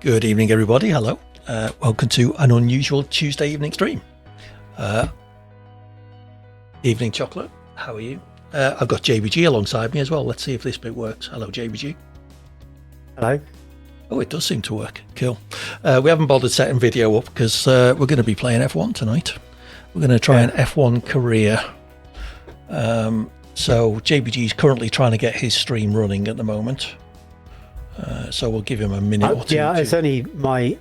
Good evening, everybody. Hello. Welcome to an unusual Tuesday evening stream. Evening Chocolate, how are you? I've got JBG alongside me as well. Let's see if this bit works. Hello, JBG. Hello. Oh, it does seem to work. Cool. We haven't bothered setting video up because we're going to be playing F1 tonight. We're going to try an F1 career. So JBG is currently trying to get his stream running at the moment. So we'll give him a minute or two. Yeah, it's only my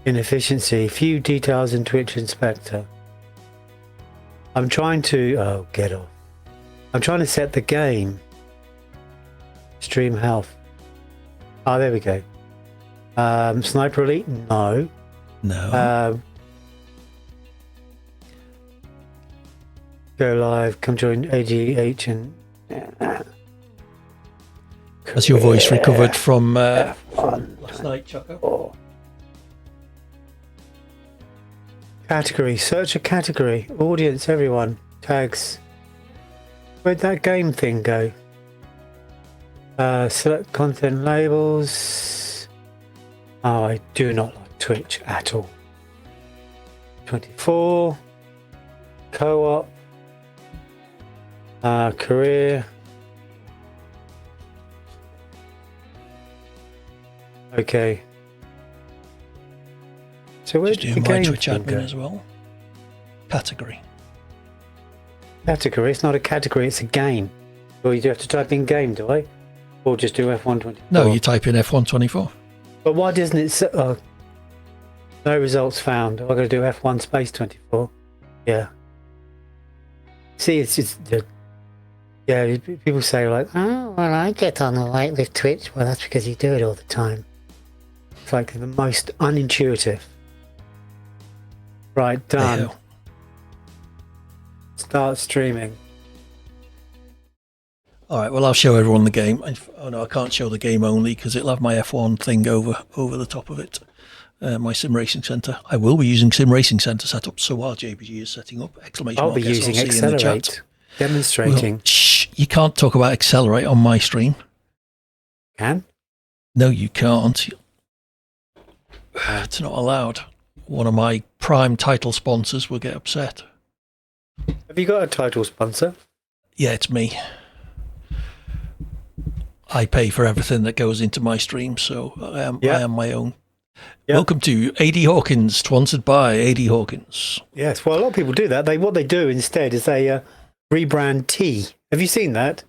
inefficiency. Few details in Twitch Inspector. I'm trying to... get off. I'm trying to set the game. Stream health. There we go. Sniper Elite? No. No. Go live. Come join AGH and... Has your voice recovered from last night, Choco? Category. Search a category. Audience, everyone. Tags. Where'd that game thing go? Select content labels. Oh, I do not like Twitch at all. 24. Co-op. Career. Okay. So where's the game Twitch admin as well? Category. Category? It's not a category, it's a game. Or you do have to type in game, do I? Or just do F124? No, you type in F124. But why doesn't it... no results found. I've got to do F1 space 24. Yeah. See, it's just... yeah, people say like, oh, well, I get on all right with Twitch. Well, that's because you do it all the time. It's like the most unintuitive. Right, done. Ew. Start streaming. All right, well, I'll show everyone the game. Oh, no, I can't show the game only because it'll have my F1 thing over the top of it. My Sim Racing Centre. I will be using Sim Racing Centre setup. So while JBG is setting up, exclamation I'll mark be using SLC in the chat. Accelerate. Demonstrating. Well, shh, you can't talk about Accelerate on my stream. Can? No, you can't. It's not allowed. One of my prime title sponsors will get upset. Have you got a title sponsor? Yeah, it's me. I pay for everything that goes into my stream, so I am my own. Yep. Welcome to AD Hawkins, sponsored by AD Hawkins. Yes, well, a lot of people do that. What they do instead is they rebrand tea. Have you seen that?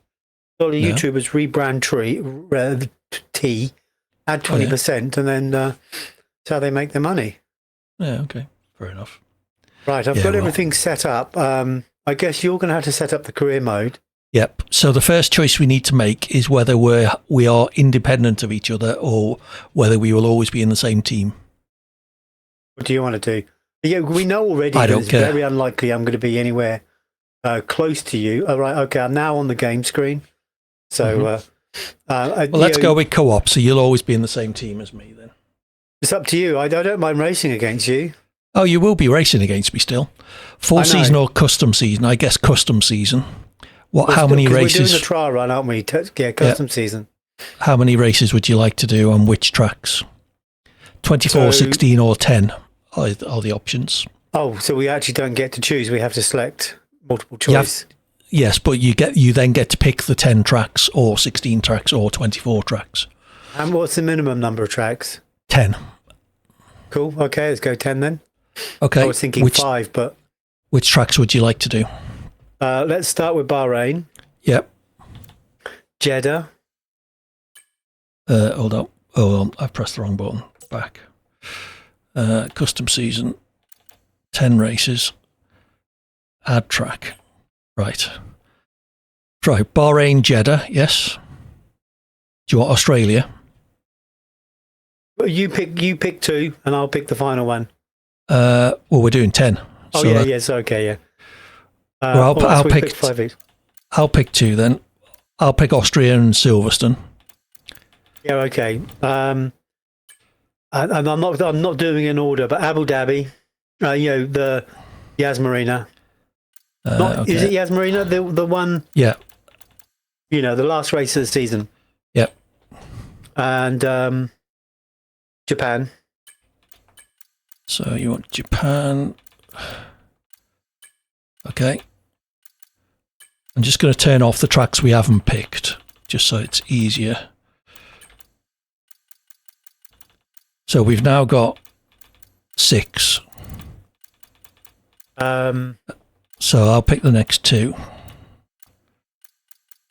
A lot of YouTubers rebrand tea, add 20%, and then that's how they make their money. Yeah, okay. Fair enough. Right, I've got everything set up. I guess you're going to have to set up the career mode. Yep. So the first choice we need to make is whether we are independent of each other or whether we will always be in the same team. What do you want to do? Yeah, we know already that it's very unlikely I'm going to be anywhere close to you. All right, okay, I'm now on the game screen. So, well, let's go with co-op. So you'll always be in the same team as me then. It's up to you. I don't mind racing against you. Oh, you will be racing against me still. Full season or custom season? I guess custom season. How many races? We're doing a trial run, aren't we? Yeah, custom season. How many races would you like to do on which tracks? 24, 16 or 10 are the options. Oh, so we actually don't get to choose. We have to select multiple choice. Yes, but you then get to pick the 10 tracks or 16 tracks or 24 tracks. And what's the minimum number of tracks? 10. Cool. Okay, let's go 10 then. Okay. I was thinking 5, but... Which tracks would you like to do? Let's start with Bahrain. Yep. Jeddah. Hold on. I've pressed the wrong button. Back. Custom season. 10 races. Add track. Right. Bahrain, Jeddah. Yes. Do you want Australia? Well, you pick 2, and I'll pick the final one. Well, we're doing 10. Oh, so yes, okay, yeah. Well, I'll pick 2 then. I'll pick Austria and Silverstone. Yeah, okay. And I'm not doing in order, but Abu Dhabi, the Yas Marina. Okay. Is it Yas Marina, the one? Yeah. The last race of the season. Yep. And Japan. So you want Japan. Okay. I'm just going to turn off the tracks we haven't picked, just so it's easier. So we've now got 6. So I'll pick the next 2.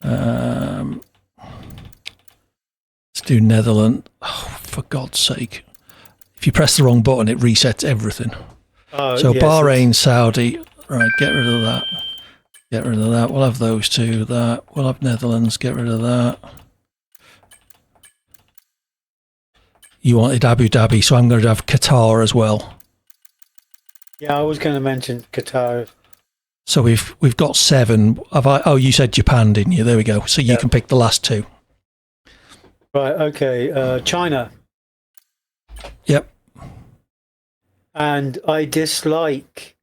Let's do Netherlands. Oh, for God's sake. If you press the wrong button, it resets everything. So yes, Bahrain, Saudi. Right, get rid of that. Get rid of that. We'll have those 2. That. We'll have Netherlands. Get rid of that. You wanted Abu Dhabi, so I'm going to have Qatar as well. Yeah, I was going to mention Qatar. So we've got 7. Oh, you said Japan, didn't you? There we go. So you can pick the last 2. Right. Okay. China. Yep. And I dislike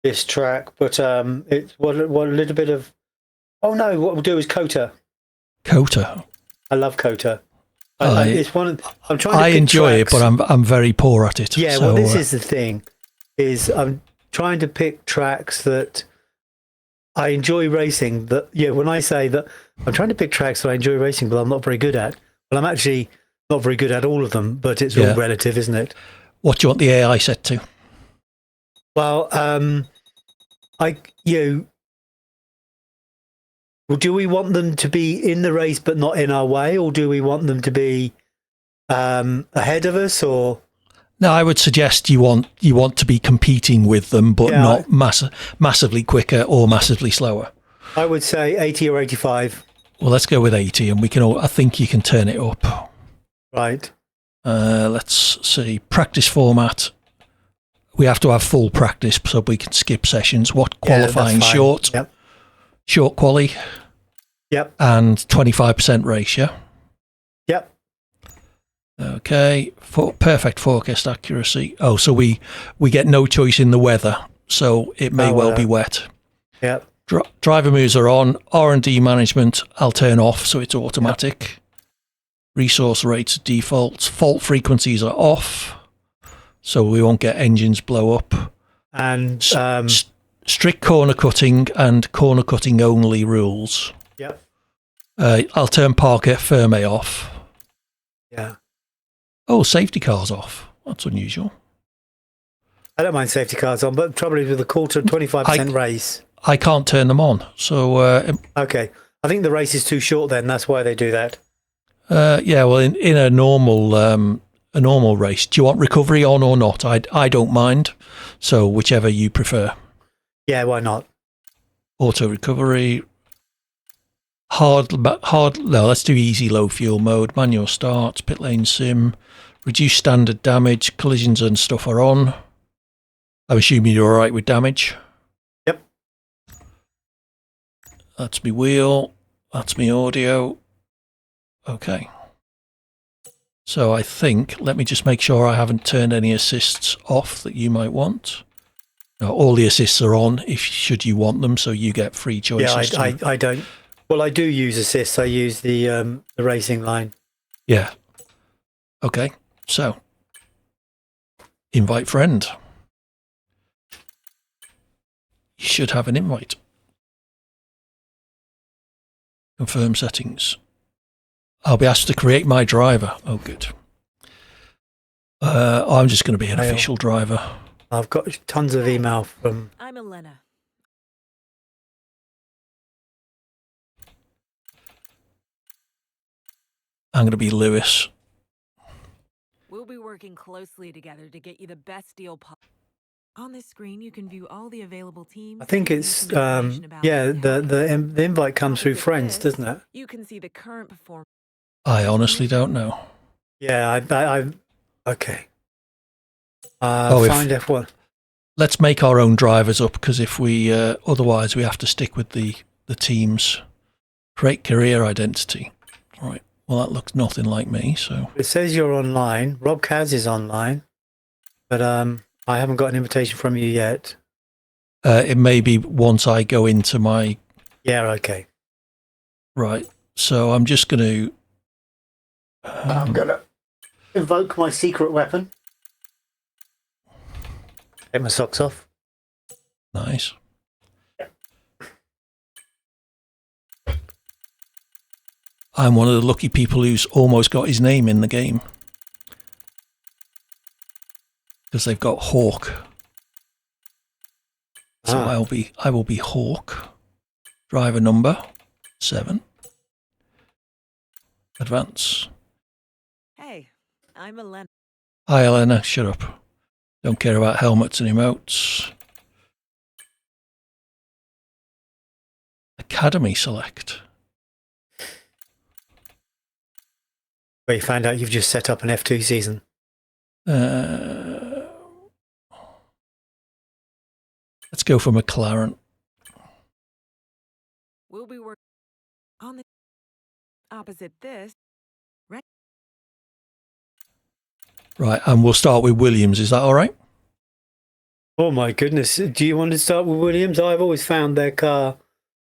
this track, but it's what a little bit of. Oh no! What we'll do is Kota. Kota. I love Kota. It's one. I'm trying. To I enjoy tracks. it, but I'm very poor at it. Yeah. So, Well, this is the thing. Is I'm trying to pick tracks that I enjoy racing. That when I say that I'm trying to pick tracks that I enjoy racing, but I'm not very good at. Well, I'm actually not very good at all of them, but it's all relative, isn't it? What do you want the AI set to? Well, well, do we want them to be in the race but not in our way, or do we want them to be ahead of us? Or no, I would suggest you want to be competing with them, but not massively quicker or massively slower. I would say 80 or 85. Well, let's go with 80, and we can. I think you can turn it up. Right. Let's see. Practice format. We have to have full practice so we can skip sessions. What qualifying short? Yep. Short quali. Yep. And 25% race, yeah? Yep. Okay. Perfect forecast accuracy. Oh, so we get no choice in the weather, so it may well be wet. Yep. Driver moves are on. R&D management, I'll turn off, so it's automatic. Yep. Resource rates default. Fault frequencies are off, so we won't get engines blow up. And strict corner cutting and corner cutting only rules. Yep. I'll turn Parker Ferme off. Yeah. Oh, safety cars off. That's unusual. I don't mind safety cars on, but trouble is with the quarter 25% race. I can't turn them on. So okay. I think the race is too short then, that's why they do that. Yeah, well in a normal race, do you want recovery on or not? I don't mind. So whichever you prefer. Yeah, why not? Auto recovery. Hard. No, let's do easy low fuel mode. Manual start. Pit lane sim. Reduce standard damage. Collisions and stuff are on. I'm assuming you're all right with damage. Yep. That's me wheel. That's me audio. Okay. So I think, let me just make sure I haven't turned any assists off that you might want. No, all the assists are on should you want them, so you get free choices. Yeah, I don't. Well, I do use assists. I use the racing line. Yeah. Okay. So, invite friend. You should have an invite. Confirm settings. I'll be asked to create my driver. Oh, good. I'm just going to be an official driver. I've got tons of email from... I'm Elena. I'm going to be Lewis. We'll be working closely together to get you the best deal possible. On this screen, you can view all the available teams. I think it's, the invite comes through friends, doesn't it? You can see the current performance. I honestly don't know. Yeah, I okay. Find F1. Let's make our own drivers up, because if we otherwise we have to stick with the teams. Create career identity. Right. Well, that looks nothing like me. So it says you're online. Rob Kaz is online, but I haven't got an invitation from you yet. It may be once I go into my. Yeah. Okay. Right. So I'm just going to. invoke my secret weapon. Take my socks off. Nice. I'm one of the lucky people who's almost got his name in the game. Because they've got Hawk. So I will be Hawk. Driver number 7. Advance. Hey, I'm Elena. Hi Elena, shut up. Don't care about helmets and emotes. Academy select. Where you find out you've just set up an F2 season. Let's go for McLaren. We'll be working on the opposite this. Right, and we'll start with Williams. Is that all right? Oh my goodness. Do you want to start with Williams? I've always found their car,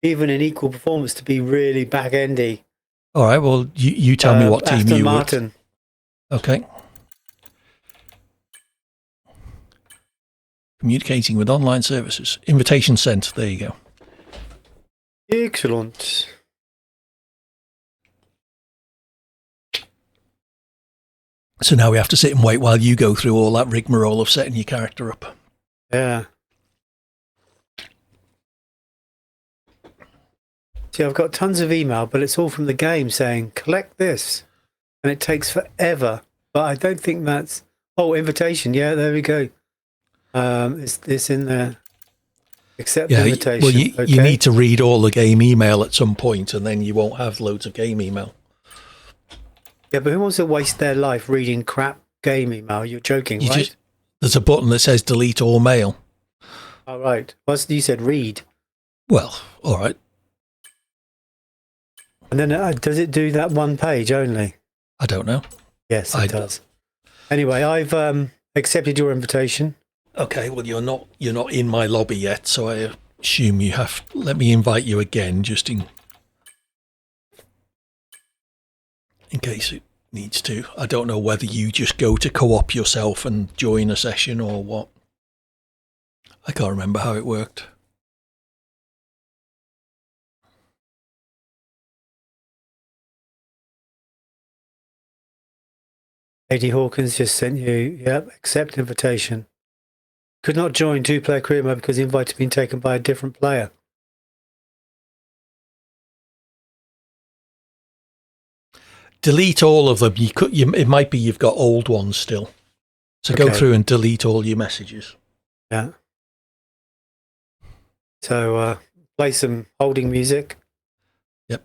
even in equal performance, to be really back-endy. All right, well, you tell me what team Aston you Martin. would. Okay. Communicating with online services. Invitation sent. There you go. Excellent. So now we have to sit and wait while you go through all that rigmarole of setting your character up. Yeah. See, I've got tons of email, but it's all from the game saying, collect this. And it takes forever. But I don't think that's... Oh, invitation. Yeah, there we go. Is this in there? Accept invitation. Well, you need to read all the game email at some point, and then you won't have loads of game email. Yeah, but who wants to waste their life reading crap game email? You're joking, right? There's a button that says delete all mail. All right. Well, you said read. Well, all right. And then does it do that one page only? I don't know. Yes, it does. Anyway, I've accepted your invitation. Okay, well, you're not in my lobby yet, so I assume you have. Let me invite you again, just in case it needs to. I don't know whether you just go to CoOp yourself and join a session or what. I can't remember how it worked. Lady Hawkins just sent you, yep, accept invitation. Could not join two-player career mode because the invite has been taken by a different player. Delete all of them. It might be you've got old ones still. So go through and delete all your messages. Yeah. So play some holding music. Yep.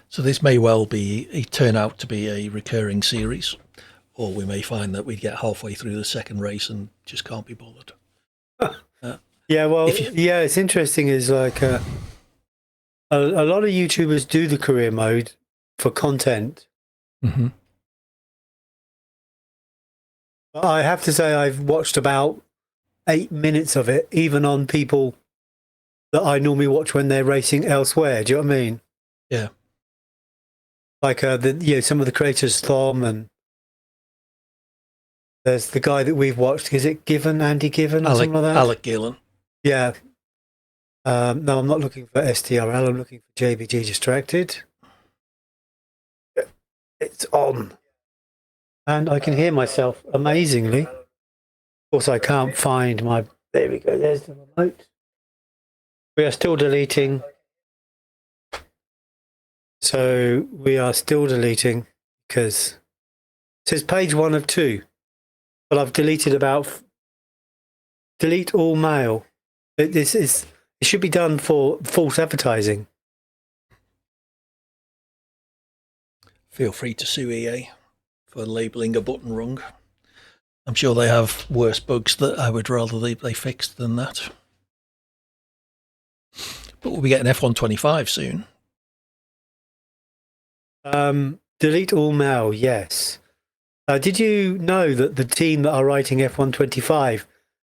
So this may well turn out to be a recurring series, or we may find that we get halfway through the second race and just can't be bothered. Yeah, well, it's interesting. Is like a lot of YouTubers do the career mode for content. Mm-hmm. I have to say I've watched about 8 minutes of it, even on people that I normally watch when they're racing elsewhere. Do you know what I mean? Yeah. Like some of the creators, Thom, and there's the guy that we've watched. Is it Given, Andy Given, or something like that? Alec Gillen. Yeah. No, I'm not looking for STRL. I'm looking for JBG Distracted. It's on. And I can hear myself amazingly. Of course, I can't find my... There we go. There's the remote. We are still deleting. So we are still deleting because it says page 1 of 2. But I've deleted delete all mail. It should be done for false advertising. Feel free to sue EA for labelling a button wrong. I'm sure they have worse bugs that I would rather they fixed than that. But we'll be getting F125 soon. Delete all mail, yes. Did you know that the team that are writing F125,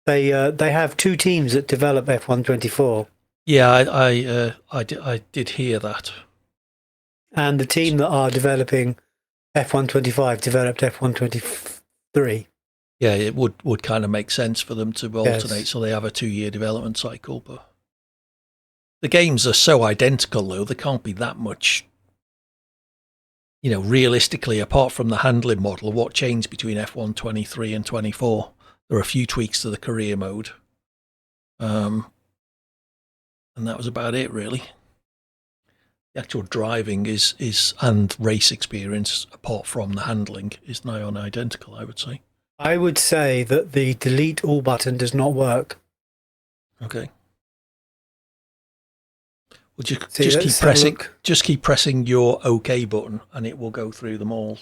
they have two teams that develop F124, Yeah, I did hear that. and the team that are developing F125 developed F123. Yeah, it would kind of make sense for them to alternate, Yes. so they have a 2-year development cycle. But the games are so identical, though, there can't be that much. Realistically, apart from the handling model, what changed between F1 23 and 24? There are a few tweaks to the career mode. And that was about it, really. The actual driving is and race experience, apart from the handling, is nigh on identical, I would say. I would say that the delete all button does not work. Okay. Well, just See, keep pressing. Just keep pressing your OK button, and it will go through them all.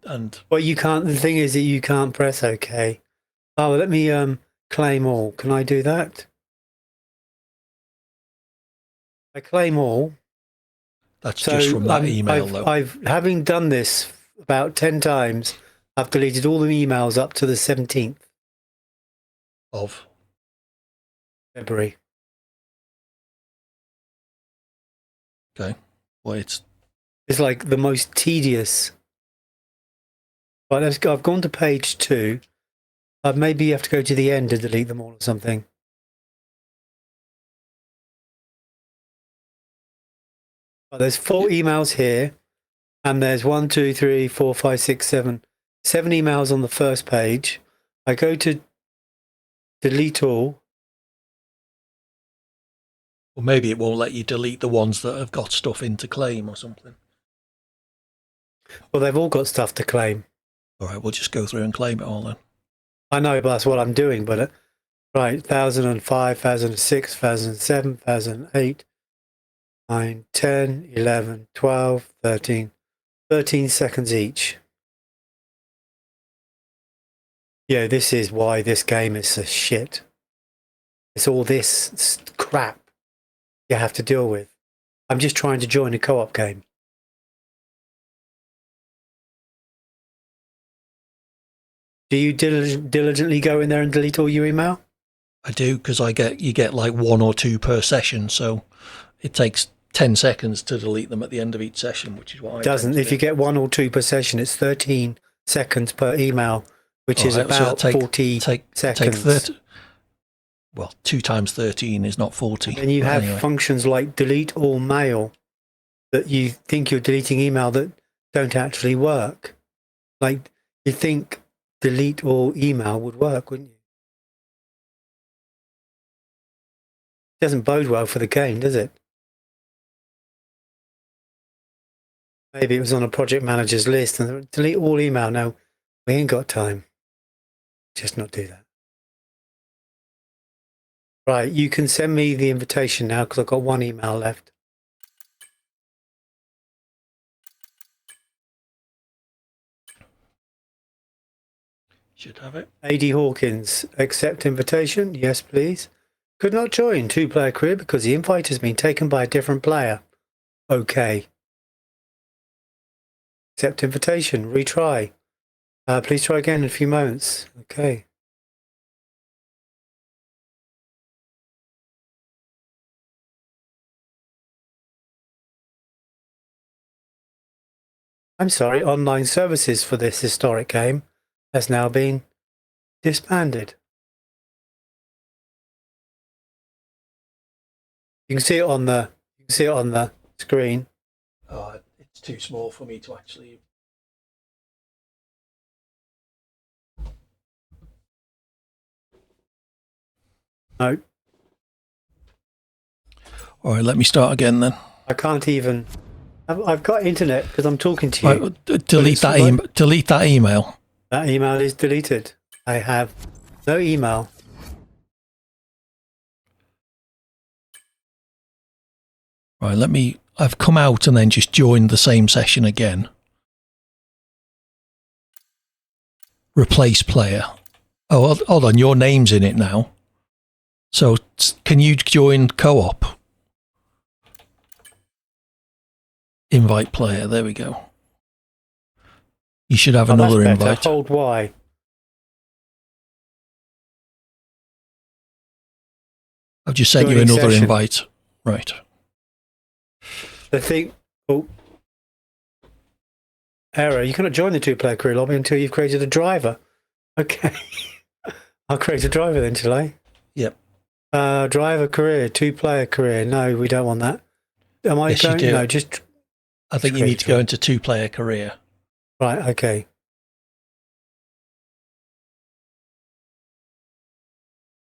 And Well, you can't. The thing is that you can't press OK. Oh, let me claim all. Can I do that? I claim all. That's just from that email, though. Having done this about 10 times, I've deleted all the emails up to the 17th Of February. Okay. Well, it's like the most tedious. Right, let's go. I've gone to page 2. Maybe you have to go to the end to delete them all or something. There's 4 emails here, and there's 1, 2, 3, 4, 5, 6, 7 emails on the first page. I go to delete all. Well, maybe it won't let you delete the ones that have got stuff in to claim or something. Well, they've all got stuff to claim. All right, we'll just go through and claim it all then. I know, but that's what I'm doing. But right, 1005, 1006, 1007, 1008, 9, 10, 11, 12, 13. 13 seconds each. Yeah, this is why this game is so shit. It's all this crap you have to deal with. I'm just trying to join a co-op game. Do you diligently go in there and delete all your email? I do, because you get like 1 or 2 per session, so it takes 10 seconds to delete them at the end of each session, which is what I doesn't. If you get 1 or 2 per session, it's 13 seconds per email, which is about 40 seconds. 30, well, 2 times 13 is not 40. And you have functions like delete all mail that you think you're deleting email that don't actually work. Like, you think delete all email would work, wouldn't you? It doesn't bode well for the game, does it? Maybe it was on a project manager's list and delete all email. No, we ain't got time. Just not do that. Right, you can send me the invitation now because I've got 1 email left. Should have it. AD Hawkins, accept invitation. Yes, please. Could not join 2-player career because the invite has been taken by a different player. Okay. Accept invitation. Retry. Please try again in a few moments. Okay. I'm sorry, online services for this historic game has now been disbanded. You can see it on the screen. Oh, it's too small for me to actually. No. All right, let me start again then. I can't even. I've got internet because I'm talking to you. Right, delete that email. That email is deleted. I have no email. Right, I've come out and then just joined the same session again. Replace player. Oh, hold on, your name's in it now. So can you join co-op? Invite player, there we go. You should have Oh, that's another better. invite. Hold Y. I've just sent you Joining another session. invite. Right. The thing. Oh. Error. You cannot join the two-player career lobby until you've created a driver. Okay. I'll create a driver then, shall I? Yep. Driver career, two-player career. No, we don't want that. Am I Yes, you going? do. No, just I think you need to go into two-player career. right. Okay.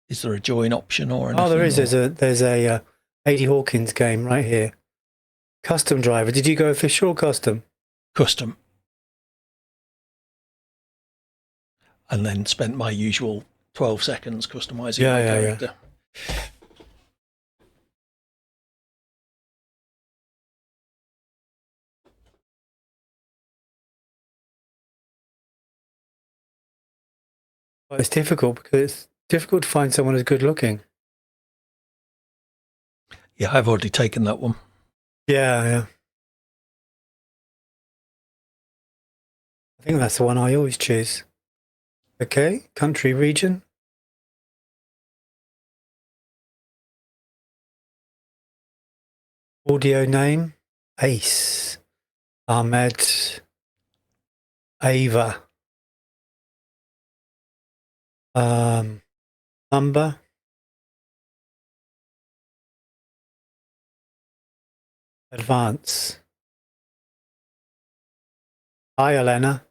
Is there a join option or anything? Oh, there is. or- There's a AD Hawkins game right here. Custom driver. Did you go official or custom? Custom. And then spent my usual 12 seconds customizing my character. Well, it's difficult because it's difficult to find someone who's good looking. Yeah, I've already taken that one. Yeah. I think that's the one I always choose. Okay, country, region. Audio name, Ace, Ahmed, Ava. Number. Advance. Hi, Elena.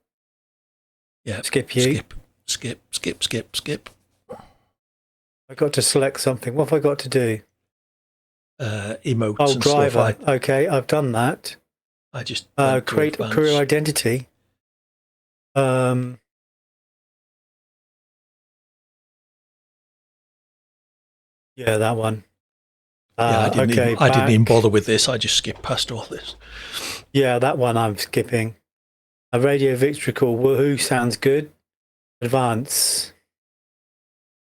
Yeah. Skip you. Skip. I got to select something. What have I got to do? Emotes Oh, and driver. stuff. Okay, I've done that. I just went to Create a advance. career identity. Yeah, that one. Yeah, I didn't even bother with this. I just skipped past all this. Yeah, that one I'm skipping. A radio victory call. Woohoo! Sounds good. Advance.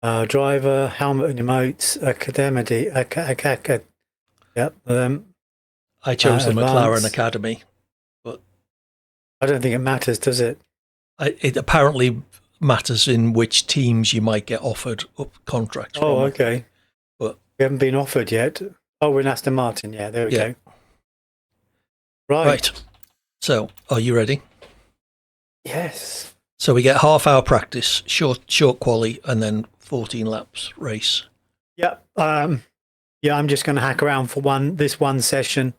Driver, helmet and emotes, academy. Yep. I chose the McLaren advance. Academy, but I don't think it matters, does it? it apparently matters in which teams you might get offered up contracts from. Oh, okay. But we haven't been offered yet. Oh, we're in Aston Martin. Yeah, there we go. Right. So, are you ready? Yes. So we get half-hour practice, short quali, and then 14 laps race. Yeah. Yeah, I'm just going to hack around for this one session.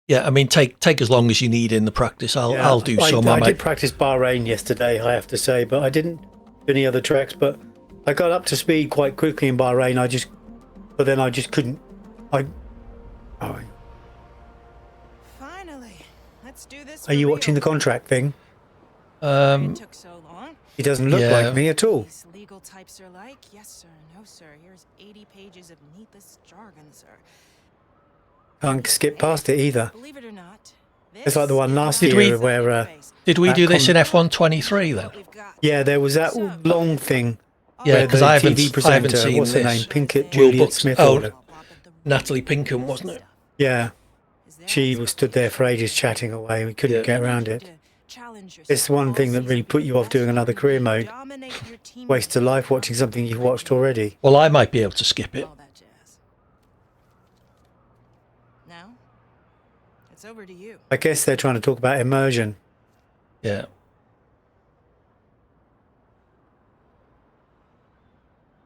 Yeah, I mean, take as long as you need in the practice. I'll do some. I did practice Bahrain yesterday, I have to say, but I didn't do any other tracks. But I got up to speed quite quickly in Bahrain. But then I just couldn't. Finally, let's do this. Are you watching the contract thing? It took so long. He doesn't look like me at all. These legal types are like, yes sir, no sir. Here's 80 pages of needless jargon, sir. Can't skip past it either. Believe it or not, It's like the one last Did year we- where. Did we do this in F123 then? Yeah, there was that long thing. Yeah, where because the I haven't TV presenter, seen what's her this. name? Pinkett Will Juliet Bucks- Smith. oh, Natalie Pinkham, wasn't it? Yeah. She was stood there for ages chatting away. We couldn't get around it. It's one thing that really put you off doing another career mode. Waste of life watching something you've watched already. Well, I might be able to skip it. Now, it's over to you. I guess they're trying to talk about immersion. Yeah.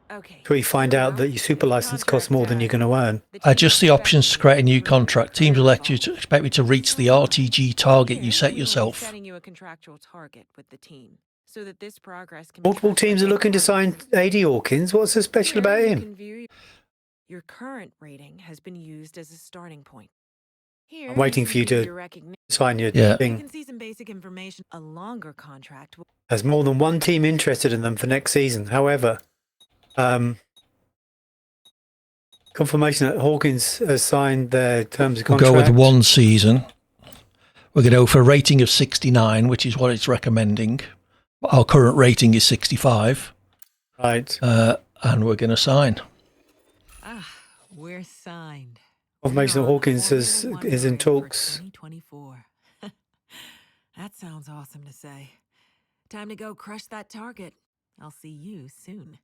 Okay. Till you find out that your super license costs more than you're going to earn. Adjust the options to create a new contract. Teams will expect you to reach the RTG target you set yourself. Setting you a contractual target with the team, so that this progress can. Multiple teams are looking to sign AD Hawkins. What's so special about him? Your current rating has been used as a starting point. Here, I'm waiting for you to sign your Yeah. You thing. can see some basic information. A longer contract will There's more than one team interested in them for next season. However, confirmation that Hawkins has signed their terms of We'll contract. go with one season. We're going to go for a rating of 69, which is what it's recommending. Our current rating is 65. Right. And we're going to sign. we're signed. Confirmation that Hawkins is in talks. 2024. That sounds awesome to say. Time to go crush that target. I'll see you soon.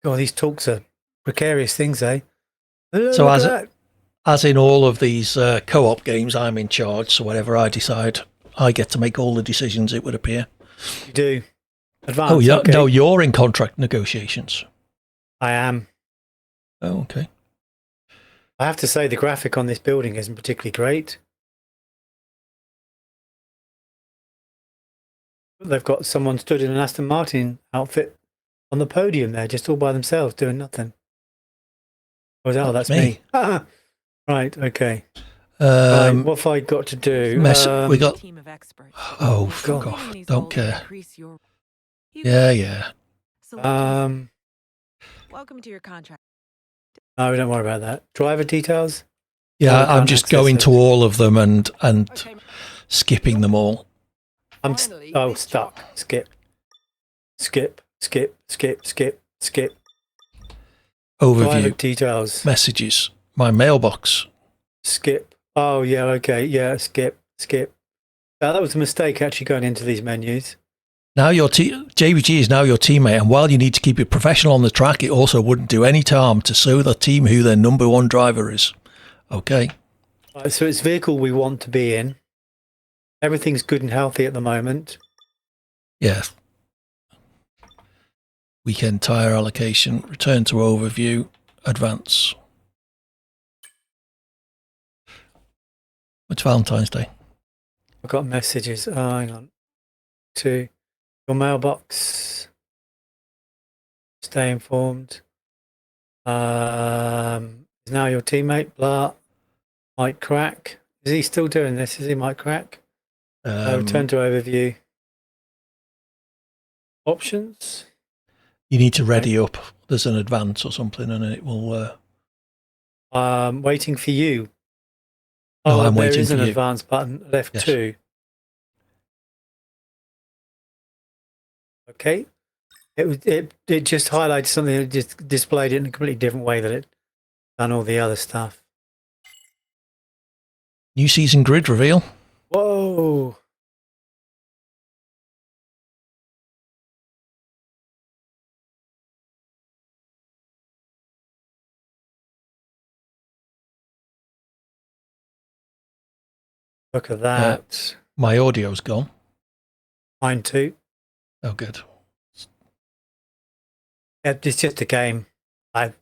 God, these talks are precarious things, eh? So Look at that. as in all of these co-op games, I'm in charge. So whatever I decide, I get to make all the decisions, it would appear. You do. Advance. Oh, yeah. Okay. No, you're in contract negotiations. I am. Oh, okay. I have to say the graphic on this building isn't particularly great. They've got someone stood in an Aston Martin outfit on the podium there, just all by themselves, doing nothing. Oh, that's me. Right, okay. Right, what have I got to do? We got... Team of experts. Oh, fuck off. Don't care. Yeah. Welcome to your contract. No, don't worry about that. Driver details? Yeah, No, I'm just going to all of them and skipping them all. I'm stuck. Skip. Overview. Driver details. Messages. My mailbox. Skip. Oh, yeah, okay. Yeah, skip. That was a mistake actually going into these menus. Now JBG is now your teammate, and while you need to keep it professional on the track, it also wouldn't do any harm to show the team who their number one driver is. Okay. Right, so it's vehicle we want to be in. Everything's good and healthy at the moment. Yeah. Weekend tyre allocation. Return to overview. Advance. It's Valentine's Day. I've got messages. Oh, hang on. To your mailbox. Stay informed. Is now your teammate. Blah. Mike Crack. Is he still doing this? Is he Mike Crack? Return to overview. Options. You need to ready up. There's an advance or something, and it will. Waiting for you. No, I'm waiting there is for an you. advance button. Left Yes. 2. Okay. It just highlighted something. It just displayed it in a completely different way that it done all the other stuff. New season grid reveal. Whoa. Look at that. My audio's gone. Mine too. Oh, good. Yeah, it's just a game. I'm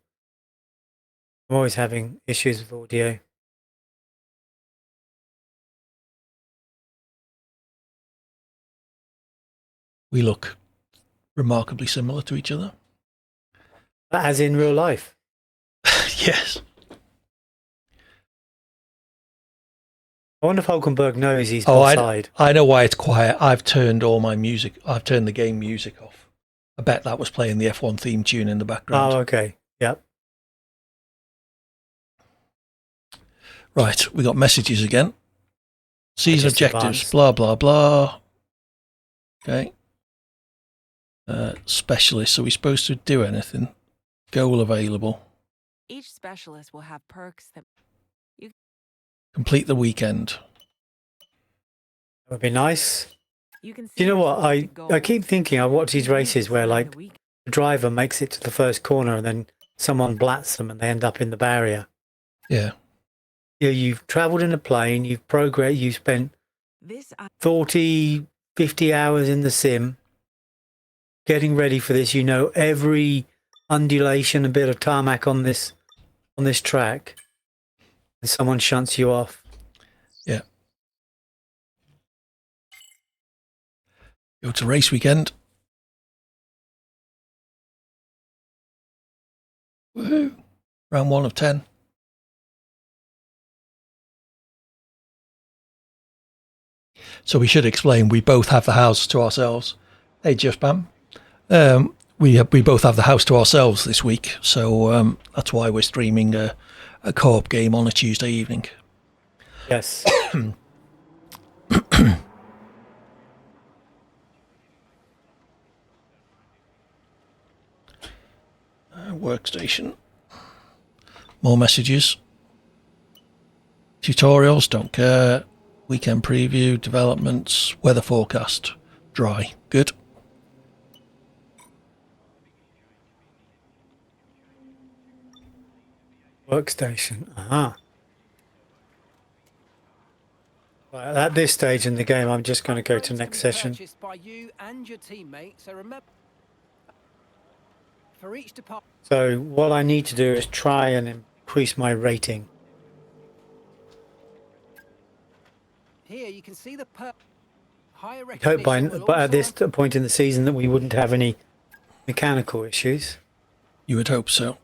always having issues with audio. We look remarkably similar to each other. As in real life. Yes. I wonder if Hulkenberg knows he's offside. I know why it's quiet. I've turned all my music. I've turned the game music off. I bet that was playing the F1 theme tune in the background. Oh, okay. Yep. Right, we got messages again. Season Just objectives, advanced. blah, blah, blah. Okay. Specialist, are we supposed to do anything? Goal available. Each specialist will have perks that Complete the weekend. That would be nice. you can. Do you know what? I I keep thinking, I watch these races where like the driver makes it to the first corner and then someone blats them and they end up in the barrier. Yeah. Yeah, you've travelled in a plane, you've progressed, you've spent This 40, 50 hours in the sim getting ready for this. You know every undulation, a bit of tarmac on this track, and someone shunts you off. Yeah. Go to race weekend. Woohoo. Round 1 of 10. So we should explain, we both have the house to ourselves. Hey, Jeff Bam. We both have the house to ourselves this week, so that's why we're streaming a co-op game on a Tuesday evening. Yes. Workstation. More messages. Tutorials, don't care. Weekend preview, developments, weather forecast, dry. Good. Workstation. Aha. Right, at this stage in the game, I'm just going to go to next session. By you and your teammate, so remember, for each department. So what I need to do is try and increase my rating. Here you can see the higher I hope but at this also point in the season that we wouldn't have any mechanical issues. You would hope so.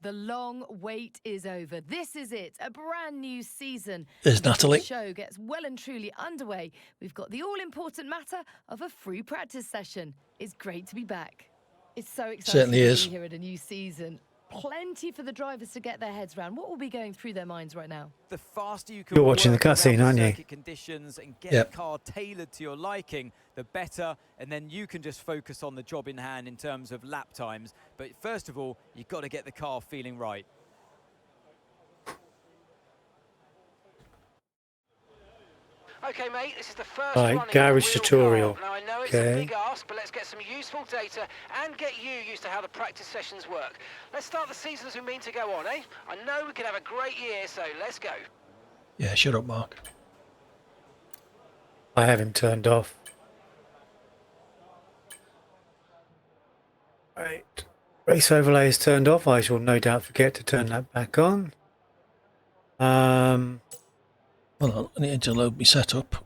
The long wait is over. This is it, a brand new season. There's Natalie. The show gets well and truly underway. We've got the all-important matter of a free practice session. It's great to be back. It's so exciting Certainly to is. be here at a new season. Plenty for the drivers to get their heads around. What will be going through their minds right now? the faster you can You're watching the work around cutscene, aren't you? circuit conditions and get Yep. the car tailored to your liking, the better, and then you can just focus on the job in hand in terms of lap times. But first of all, you've got to get the car feeling right. Okay, mate, this is the first Right, running garage of the real tutorial. car. Now, I know it's Okay. a big ask, but let's get some useful data and get you used to how the practice sessions work. Let's start the season as we mean to go on, eh? I know we can have a great year, so let's go. Yeah, shut up, Mark. I have him turned off. Right. Race overlay is turned off. I shall no doubt forget to turn that back on. Hold on, I need to load my setup.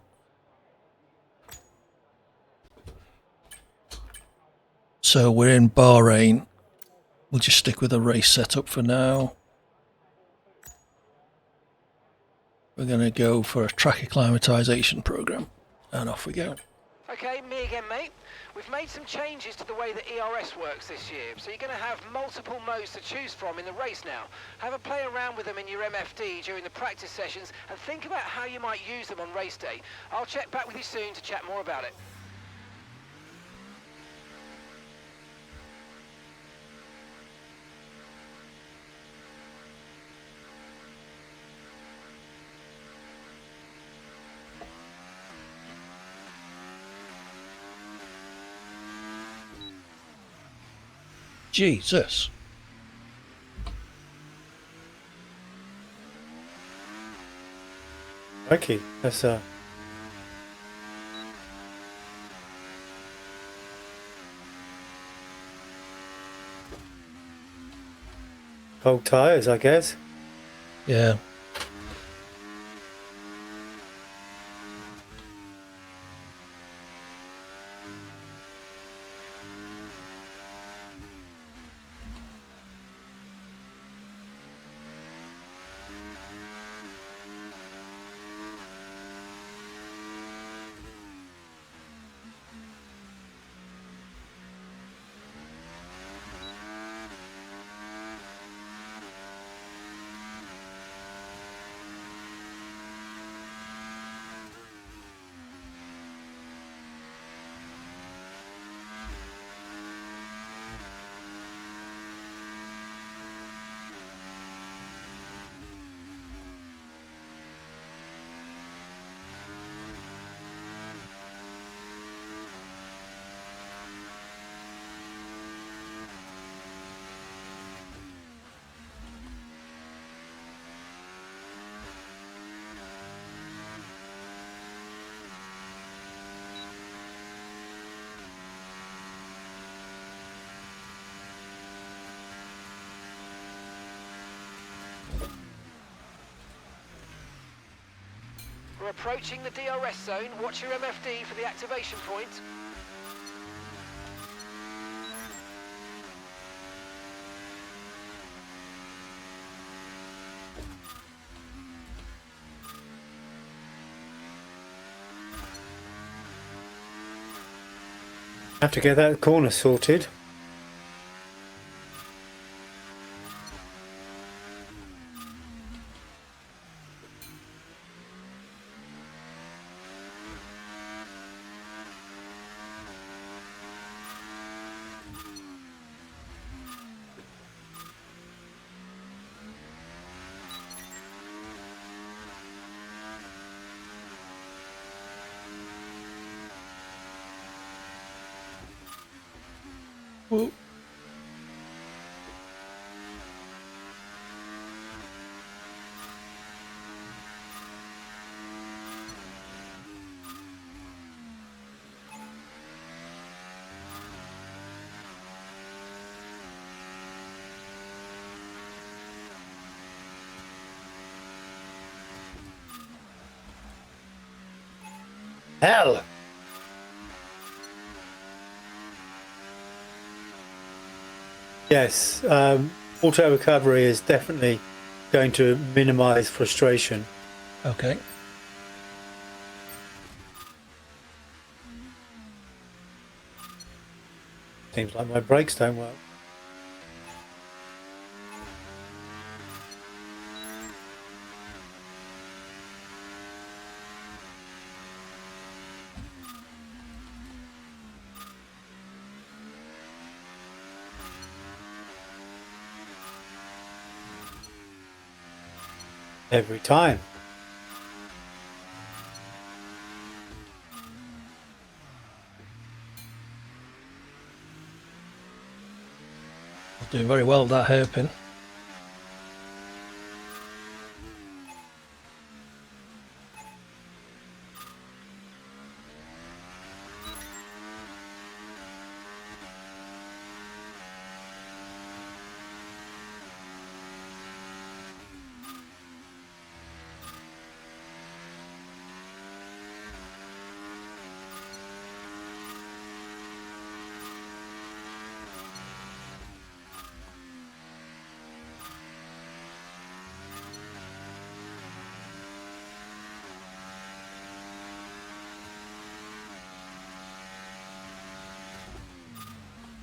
So we're in Bahrain. We'll just stick with a race setup for now. We're going to go for a track acclimatization program. And off we go. Okay, me again, mate. We've made some changes to the way that ERS works this year, so you're going to have multiple modes to choose from in the race now. Have a play around with them in your MFD during the practice sessions and think about how you might use them on race day. I'll check back with you soon to chat more about it. Jesus. Okay, that's cold tires, I guess. Yeah. We're approaching the DRS zone. Watch your MFD for the activation point. Have to get that corner sorted. Whoa. Hell! Yes, auto recovery is definitely going to minimise frustration. Okay. Seems like my brakes don't work. Every time. Doing very well with that hairpin.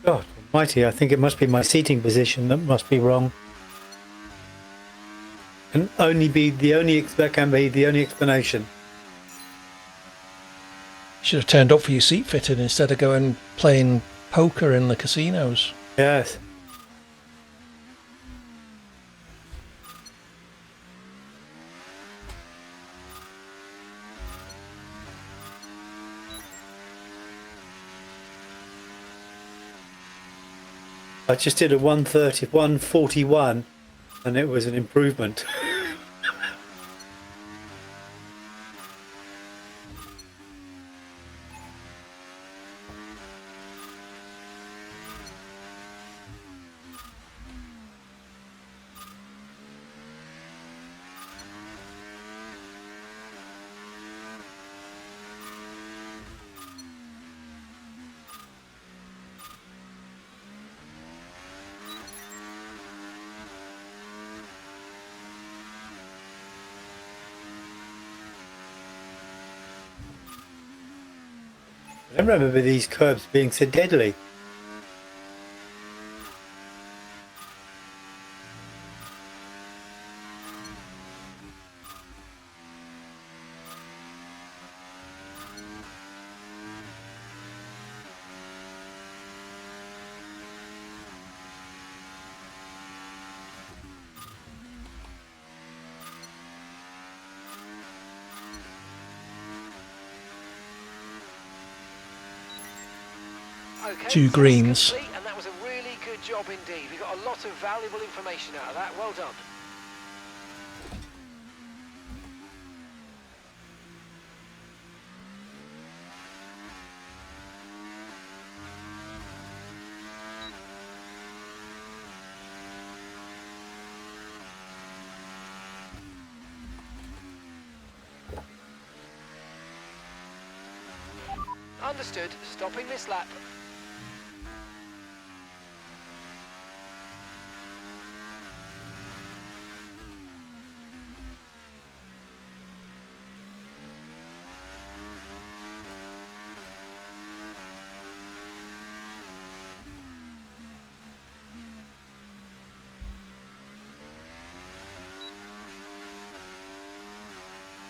God almighty, I think it must be my seating position that must be wrong. That can be the only explanation. You should have turned up for your seat fitting instead of going playing poker in the casinos. Yes. I just did a 130, 141, and it was an improvement. I don't remember these curbs being so deadly. Okay, Two test greens. complete, and that was a really good job indeed. We got a lot of valuable information out of that. Well done. Understood. Stopping this lap.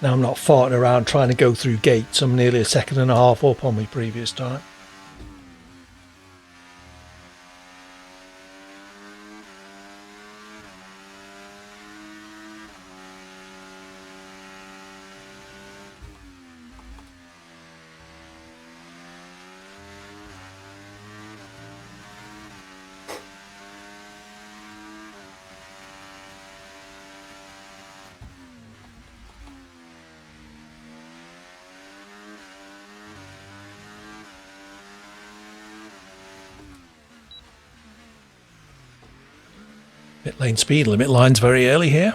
Now I'm not farting around trying to go through gates. I'm nearly a second and a half up on my previous time. Pit lane speed limit line's very early here.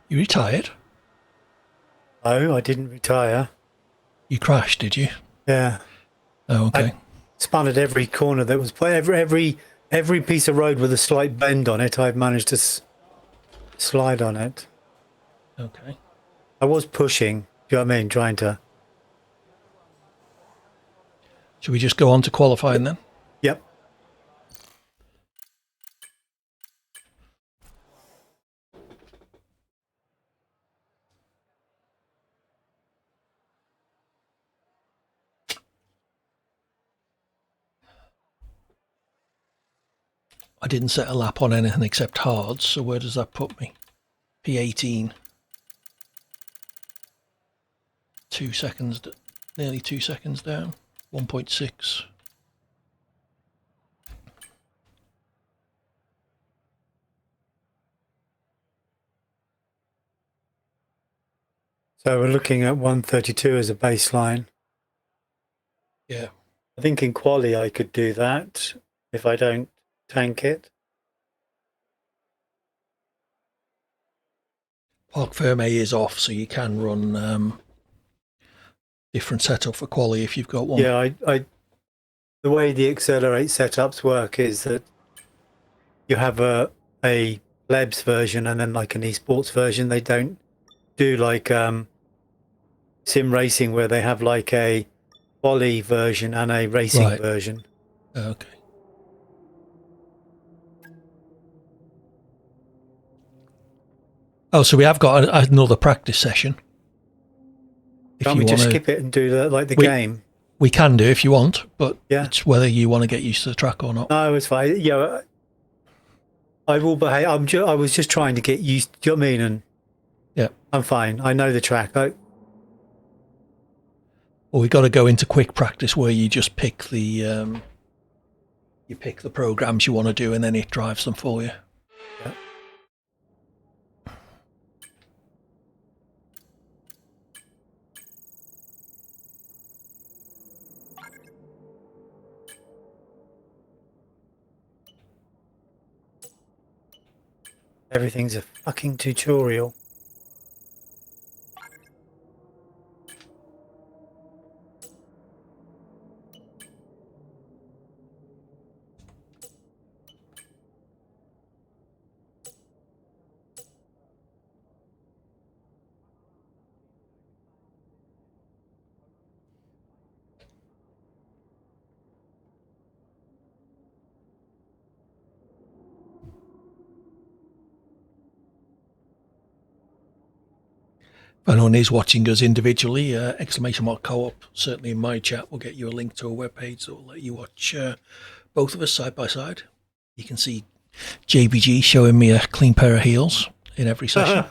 You retired? Oh, I didn't retire. You crashed, did you? Yeah. Oh, okay. I spun at every corner that was every piece of road with a slight bend on it. I've managed to slide on it. Okay. I was pushing. Do you know what I mean? Trying to. Should we just go on to qualifying then? Yep. I didn't set a lap on anything except hards, so where does that put me? P18. 2 seconds, nearly 2 seconds down. 1.6. So we're looking at 132 as a baseline. Yeah. I think in quali I could do that if I don't tank it. Parc Ferme is off, so you can run different setup for quali if you've got one. Yeah, the way the Accelerate setups work is that you have a Lebs version and then like an esports version. They don't do like sim racing where they have like a quali version and a racing Right. version. Okay. Oh, so we have got another practice session. If Can't you we want just to, skip it and do the game? we can do if you want, but Yeah. it's whether you want to get used to the track or not. No, it's fine. Yeah, I will behave. I was just trying to get used. Do you know what I mean? And Yeah. I'm fine. I know the track. Well, we got to go into quick practice where you just pick the programs you want to do, and then it drives them for you. Yeah. Everything's a fucking tutorial. If anyone is watching us individually, !CoOp, certainly in my chat, will get you a link to a webpage that will let you watch both of us side by side. You can see JBG showing me a clean pair of heels in every session.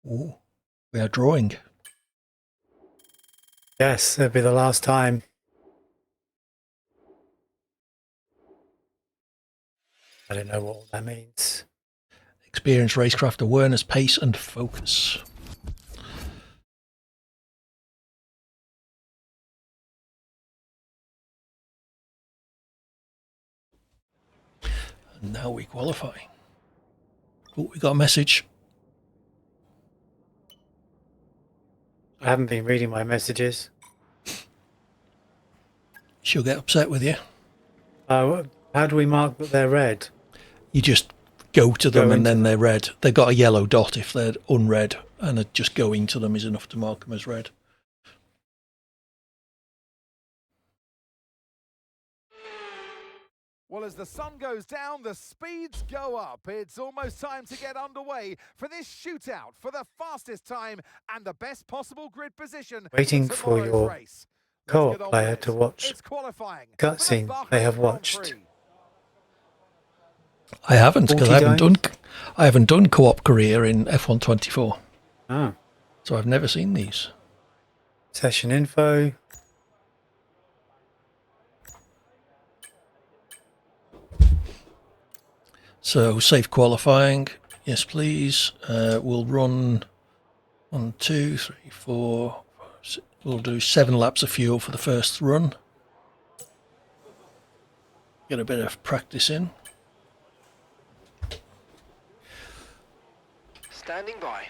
Ooh, we are drawing. Yes, that'll be the last time. I don't know what all that means. Experience racecraft awareness, pace, and focus. And now we qualify. Oh, we got a message. I haven't been reading my messages. She'll get upset with you. How do we mark that they're red? You just go to them Go and into then them. they're red. They've got a yellow dot if they're unread, and just going to them is enough to mark them as red. Well, as the sun goes down, the speeds go up. It's almost time to get underway for this shootout for the fastest time and the best possible grid position. Waiting for for tomorrow's your race. Let's co-op get on player with to it. watch It's qualifying cutscene for the Bahrain they have Grand watched. Prix. I haven't, because Multi-dive? I haven't done co-op career in F124, Oh, so I've never seen these. session info. So safe qualifying, yes please. We'll run 1, 2, 3, 4. We'll do 7 laps of fuel for the first run. Get a bit of practice in. Standing by.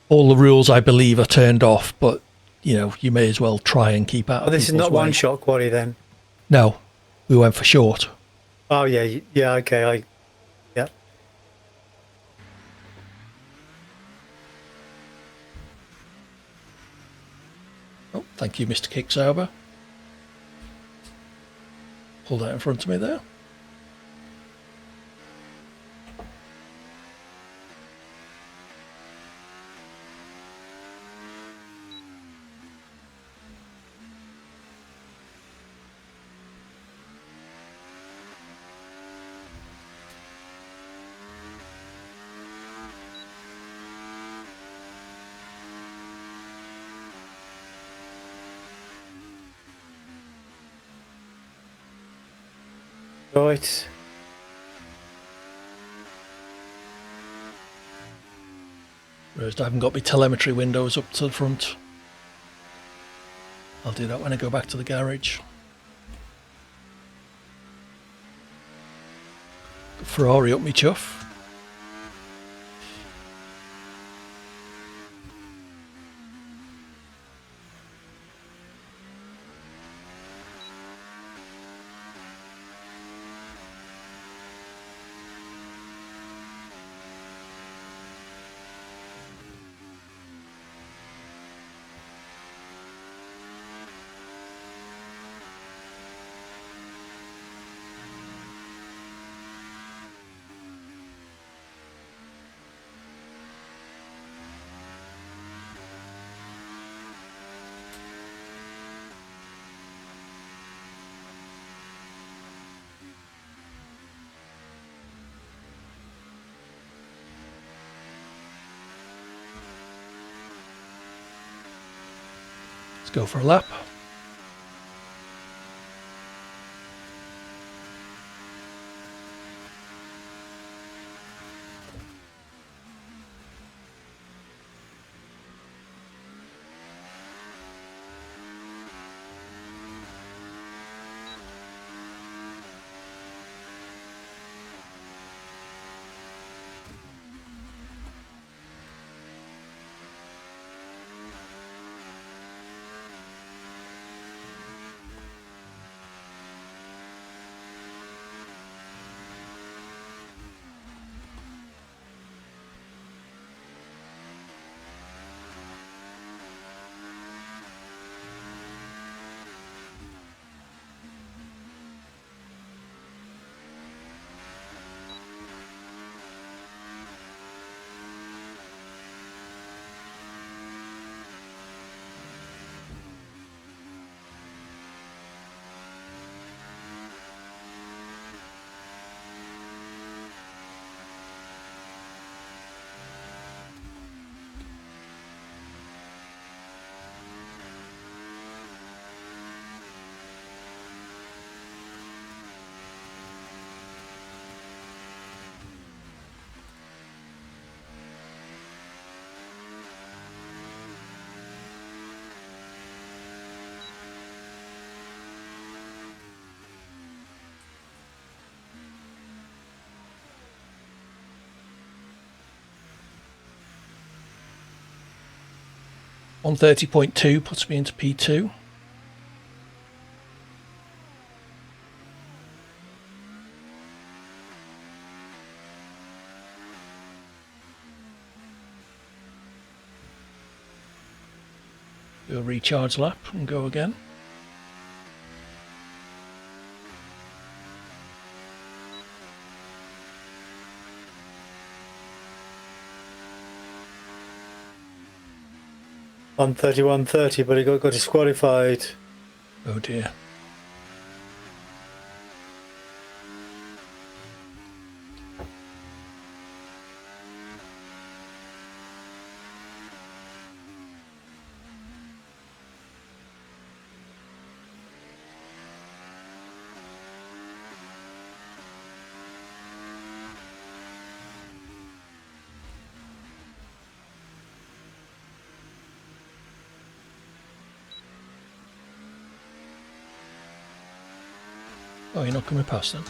All the rules, I believe, are turned off, but you may as well try and keep out Oh, of this is people's not way. one shot quality then. No, we went for short. Oh yeah, yeah. Okay, yeah. Oh, thank you, Mr. Kicksauber. Pull that in front of me there. Right. Whereas I haven't got my telemetry windows up to the front. I'll do that when I go back to the garage. Ferrari up me chuff. Let's go for a lap. 130.2 puts me into P2. Do a recharge lap and go again. .131.30, but he got disqualified. Oh dear. Oh, you're not coming past then?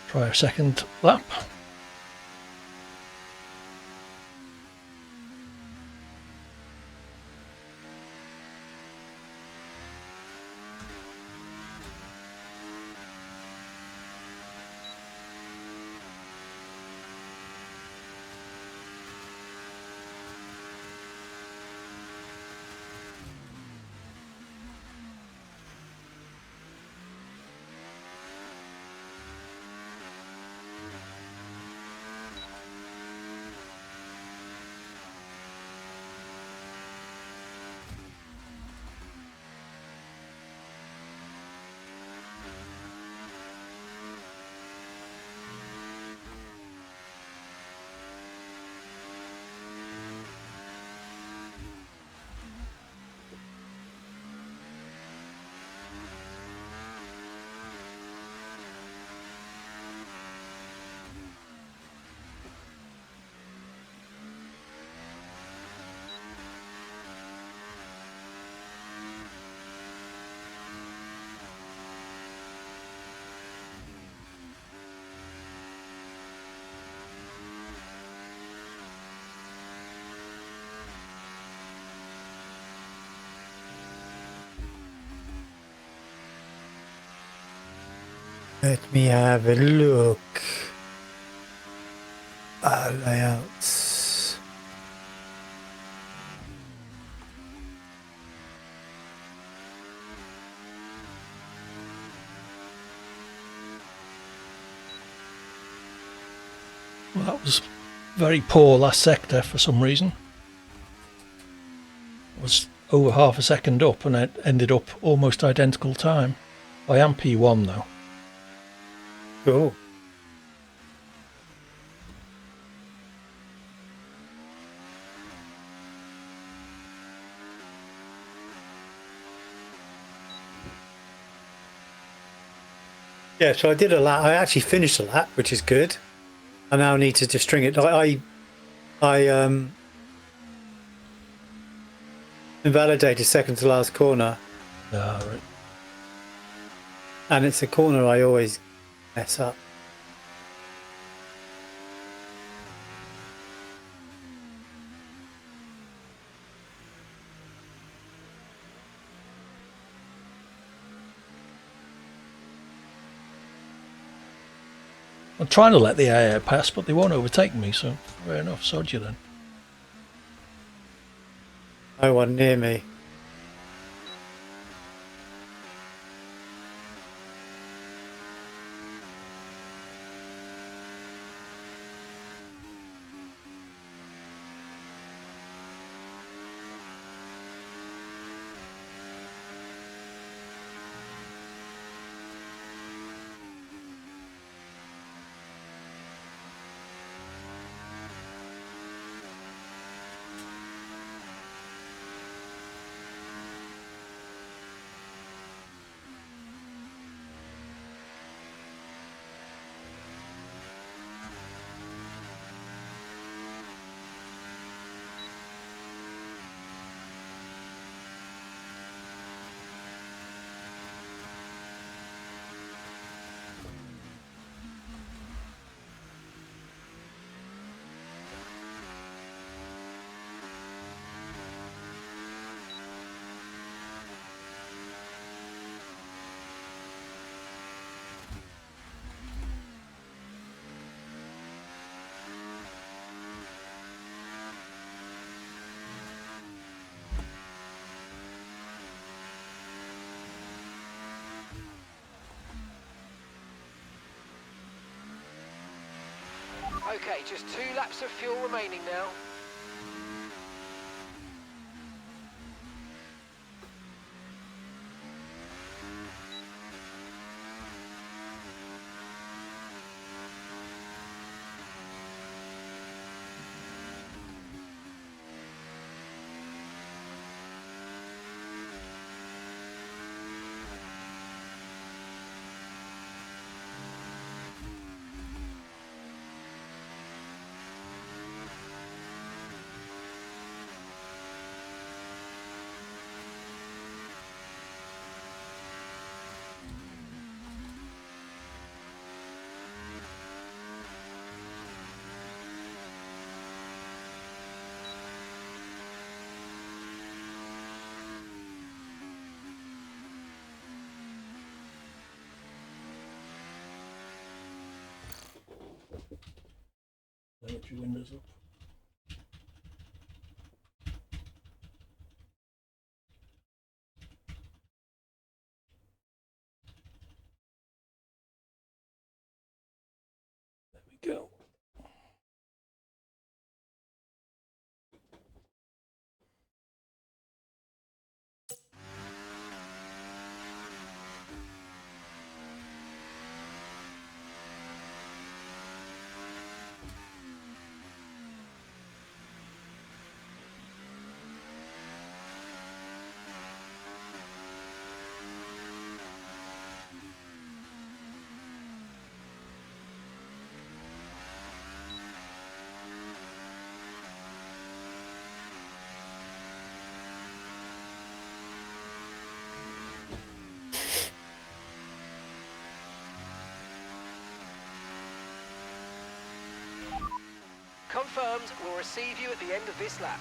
Try a second lap. Let me have a look. Layouts. Well, that was very poor last sector for some reason. It was over half a second up and it ended up almost identical time. I am P1 though. Cool. Yeah, so I did a lap. I actually finished a lap, which is good. I now need to just string it. I invalidated second to last corner, Right. and it's a corner I always mess up. I'm trying to let the AA pass, but they won't overtake me, so fair enough, sod you then. No one near me. Okay, just 2 laps of fuel remaining now. Get your windows up. There we go. Confirmed, we'll receive you at the end of this lap.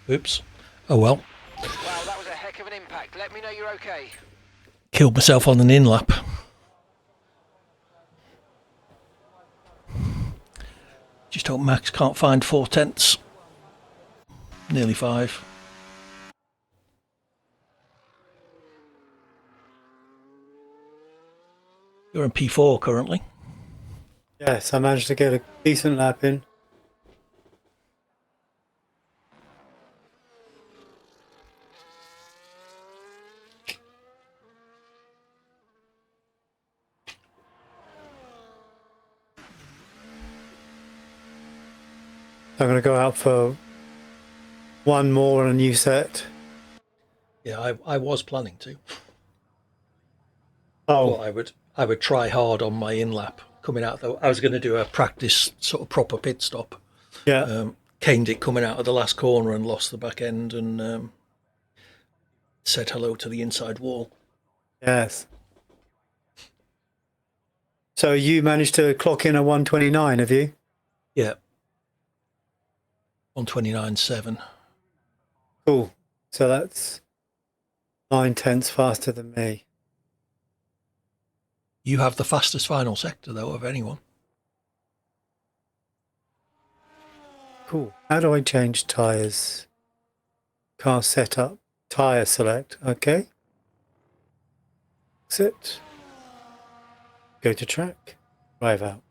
Oops. Oh well. Wow, that was a heck of an impact. Let me know you're okay. Killed myself on an in lap. Just hope Max can't find 4/10. Nearly 5. You're in P4 currently. Yes, I managed to get a decent lap in. I'm going to go out for one more on a new set. Yeah, I was planning to. Oh, But I would try hard on my in lap coming out though. I was going to do a practice sort of proper pit stop. yeah. Caned it coming out of the last corner and lost the back end and said hello to the inside wall. Yes. So you managed to clock in a 129, have you? Yeah. 129.7. Cool. So that's 9/10 faster than me. You have the fastest final sector though of anyone. Cool. How do I change tyres? Car setup. Tyre select. Okay. Exit. Go to track. Drive out.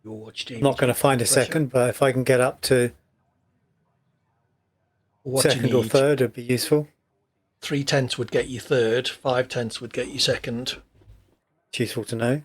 You'll watch I'm not going to find a second, but if I can get up to what second you or need, third, it'd be useful. 3/10 would get you third, 5/10 would get you second. It's useful to know.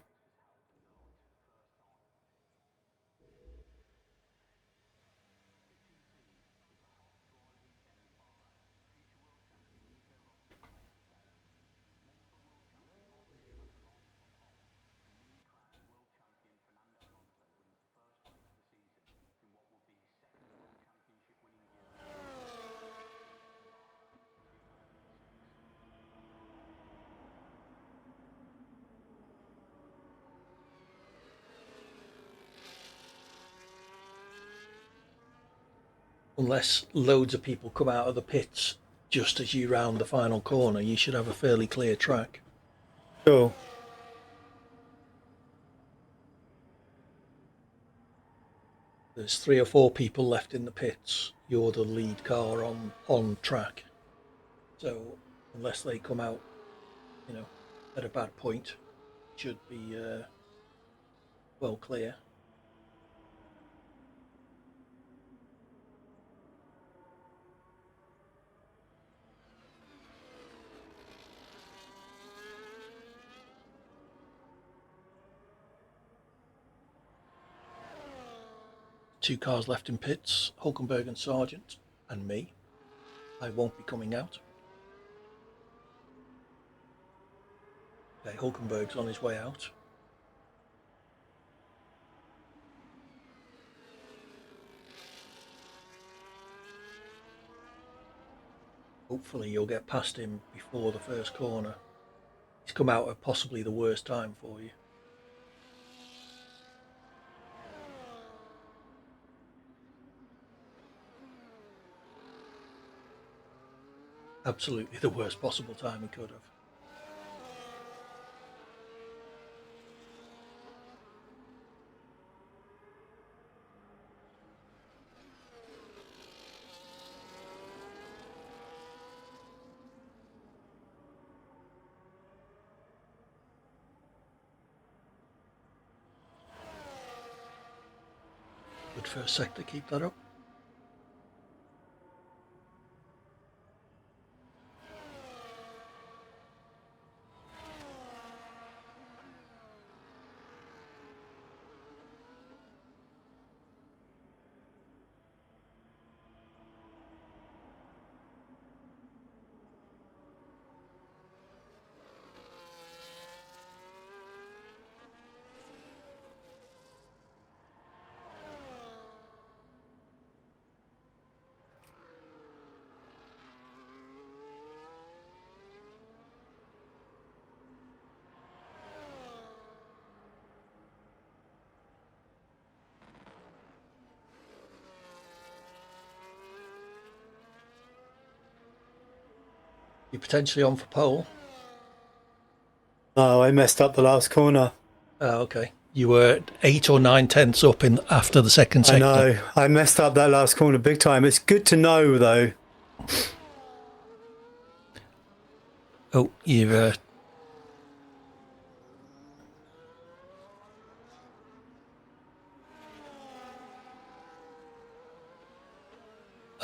Unless loads of people come out of the pits just as you round the final corner, you should have a fairly clear track. Cool. There's 3 or 4 people left in the pits. You're the lead car on track. So unless they come out, at a bad point, it should be well clear. Two cars left in pits, Hulkenberg and Sargent, and me. I won't be coming out. Okay, Hulkenberg's on his way out. Hopefully you'll get past him before the first corner. He's come out at possibly the worst time for you. Absolutely the worst possible time he could have. Good first sector, keep that up. You're potentially on for pole. No, I messed up the last corner. Oh, okay. You were 8 or 9 tenths up in after the second sector. I know. I messed up that last corner big time. It's good to know, though. Oh, you've...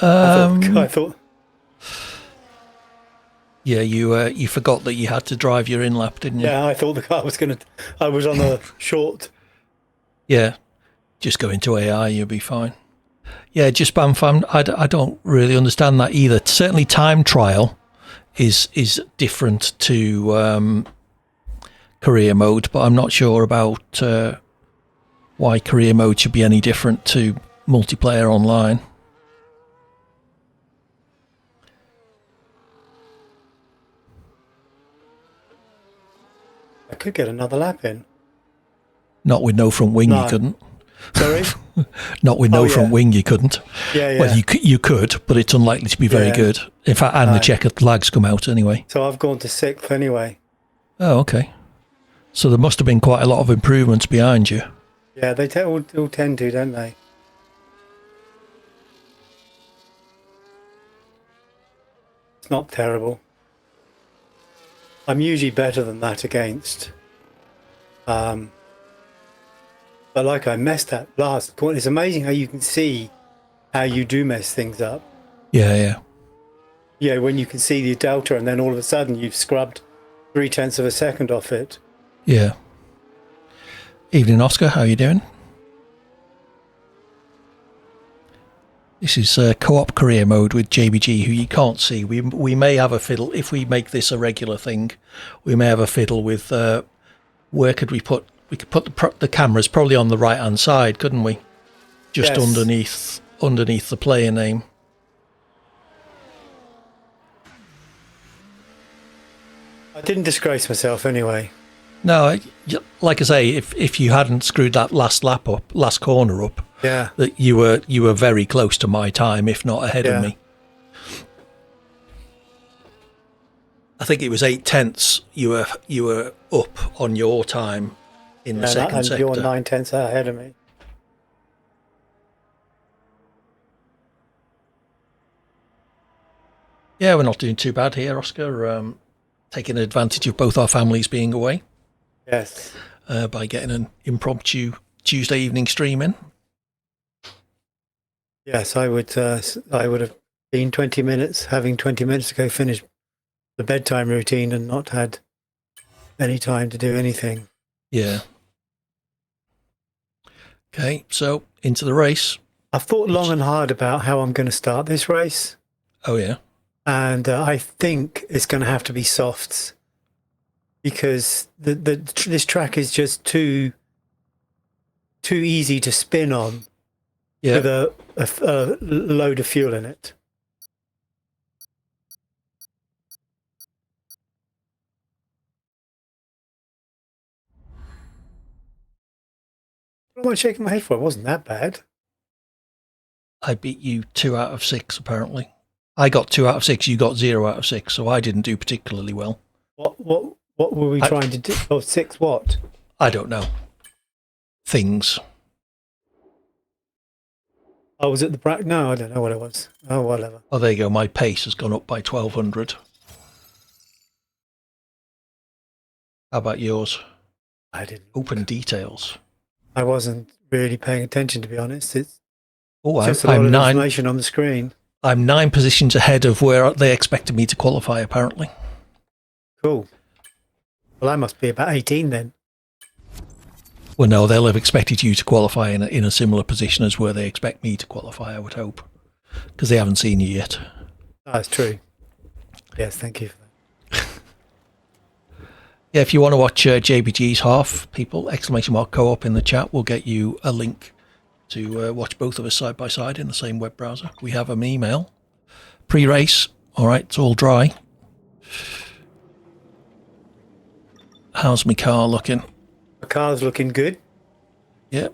I thought. Yeah, you forgot that you had to drive your in lap, didn't you? Yeah, I thought the car was going to. I was on the short. Yeah, just go into AI, you'll be fine. Yeah, just spam fam. I don't really understand that either. Certainly, time trial is different to career mode, but I'm not sure about why career mode should be any different to multiplayer online. I could get another lap in. Not with no front wing, No. you couldn't. Sorry? Not with no front wing, you couldn't. Yeah. Well, you could, but it's unlikely to be very Yeah. good. In fact, and the checkered flags come out anyway. So I've gone to 6th anyway. Oh, okay. So there must have been quite a lot of improvements behind you. Yeah, they all tend to, don't they? It's not terrible. I'm usually better than that against. But like I messed that last corner. It's amazing how you can see how you do mess things up. Yeah. Yeah, when you can see the delta and then all of a sudden you've scrubbed 0.3 of a second off it. Yeah. Evening, Oscar. How you doing? This is co-op career mode with JBG, who you can't see. We may have a fiddle if we make this a regular thing. We may have a fiddle with where could we put? We could put the cameras probably on the right hand side, couldn't we? Just Yes. underneath the player name. I didn't disgrace myself anyway. No, like I say, if you hadn't screwed that last corner up, Yeah. that you were very close to my time, if not ahead of me. I think it was 8/10 you were up on your time in the second and sector. you're 9/10 ahead of me. Yeah, we're not doing too bad here, Oscar. Taking advantage of both our families being away Yes. by getting an impromptu Tuesday evening stream in. Yes, I would have been 20 minutes, having 20 minutes to go finish the bedtime routine and not had any time to do anything. Yeah. Okay, so into the race. I've thought long and hard about how I'm going to start this race, Oh, yeah. and I think it's going to have to be softs because this track is just too easy to spin on Yeah. with a load of fuel in it. What am I shaking my head for? It wasn't that bad. I beat you 2 out of 6, apparently. I got 2 out of 6, you got 0 out of 6, so I didn't do particularly well. What were we trying to do? Oh, 6 what? I don't know. Things. Oh, was it the bracket? No, I don't know what it was. Oh, whatever. Oh, there you go. My pace has gone up by 1,200. How about yours? I didn't. Open details. I wasn't really paying attention, to be honest. It's Oh, just a lot I'm of 9. information on the screen. I'm 9 positions ahead of where they expected me to qualify, apparently. Cool. Well, I must be about 18 then. Well, no, they'll have expected you to qualify in a similar position as where they expect me to qualify, I would hope. Because they haven't seen you yet. Oh, that's true. Yes, thank you for that. Yeah, if you want to watch JBG's half, people, !CoOp in the chat, will get you a link to watch both of us side by side in the same web browser. We have an email. Pre-race. All right, it's all dry. How's my car looking? The car's looking good. Yeah.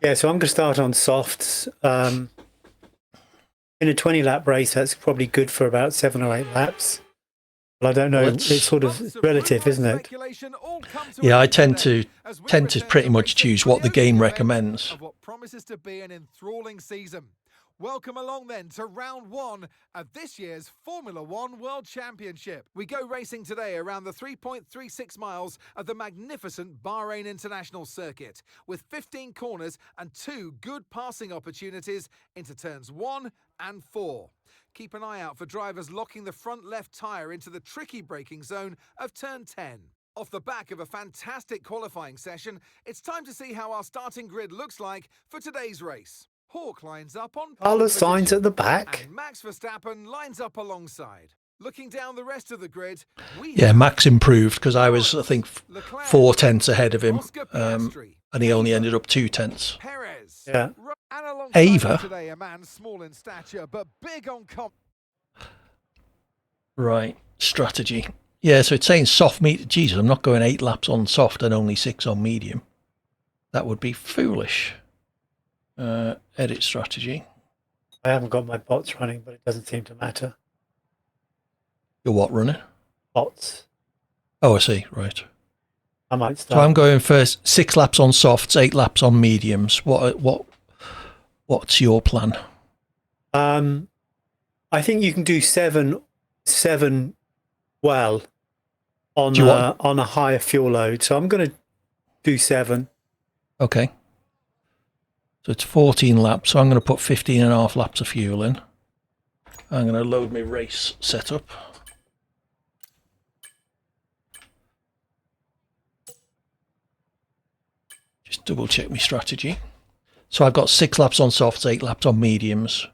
Yeah, so I'm going to start on softs. In a 20-lap race, that's probably good for about 7 or 8 laps. Well, I don't know. Well, it's sort of relative, isn't it? Yeah, I tend to pretty much choose what the game recommends. Of what promises to be an enthralling season. Welcome along then to round 1 of this year's Formula One World Championship. We go racing today around the 3.36 miles of the magnificent Bahrain International Circuit, with 15 corners and 2 good passing opportunities into turns 1 and 4. Keep an eye out for drivers locking the front left tyre into the tricky braking zone of turn 10. Off the back of a fantastic qualifying session, it's time to see how our starting grid looks like for today's race. Hawk lines up on pole Carlos Sainz position, at the back. and Max Verstappen lines up alongside. Looking down the rest of the grid, Yeah, Max improved because I was, I think, 4 tenths ahead of him, and he only ended up 2 tenths. Perez. Yeah. And alongside Ava. today, a man small in stature but big on Right, strategy. Yeah, so it's saying soft medium. Jesus, I'm not going 8 laps on soft and only 6 on medium. That would be foolish. Edit strategy. I haven't got my bots running, but it doesn't seem to matter. Your what running? Bots. Oh, I see. Right. I might So start. I'm going first 6 laps on softs, 8 laps on mediums. What's your plan? I think you can do seven well on Do you want- on a higher fuel load. So I'm going to do 7. Okay. So it's 14 laps. So I'm going to put 15 and a half laps of fuel in. I'm going to load my race setup. Just double check my strategy. So I've got 6 laps on softs, 8 laps on mediums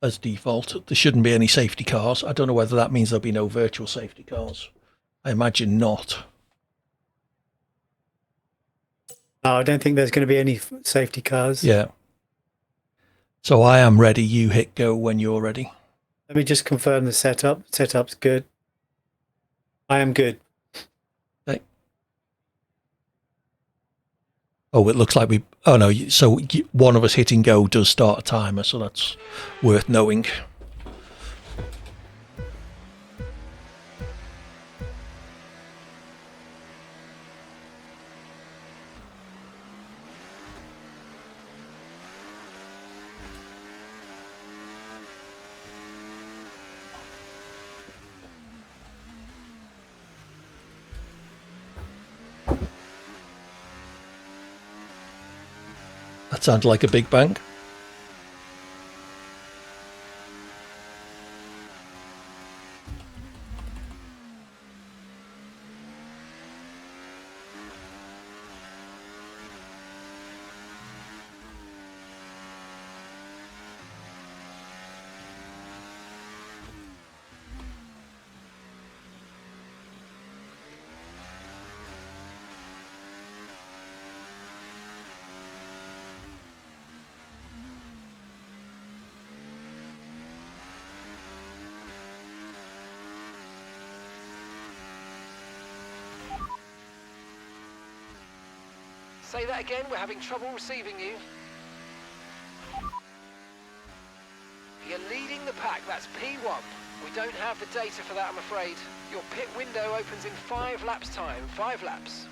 as default. There shouldn't be any safety cars. I don't know whether that means there'll be no virtual safety cars. I imagine not. No, I don't think there's going to be any safety cars. Yeah. So I am ready. You hit go when you're ready. Let me just confirm the setup. Setup's good. I am good. Okay. Oh, it looks like we... Oh, no. So one of us hitting go does start a timer, so that's worth knowing. That sounded like a big bang. Say that again, we're having trouble receiving you. You're leading the pack, that's P1. We don't have the data for that, I'm afraid. Your pit window opens in 5 laps time, 5 laps.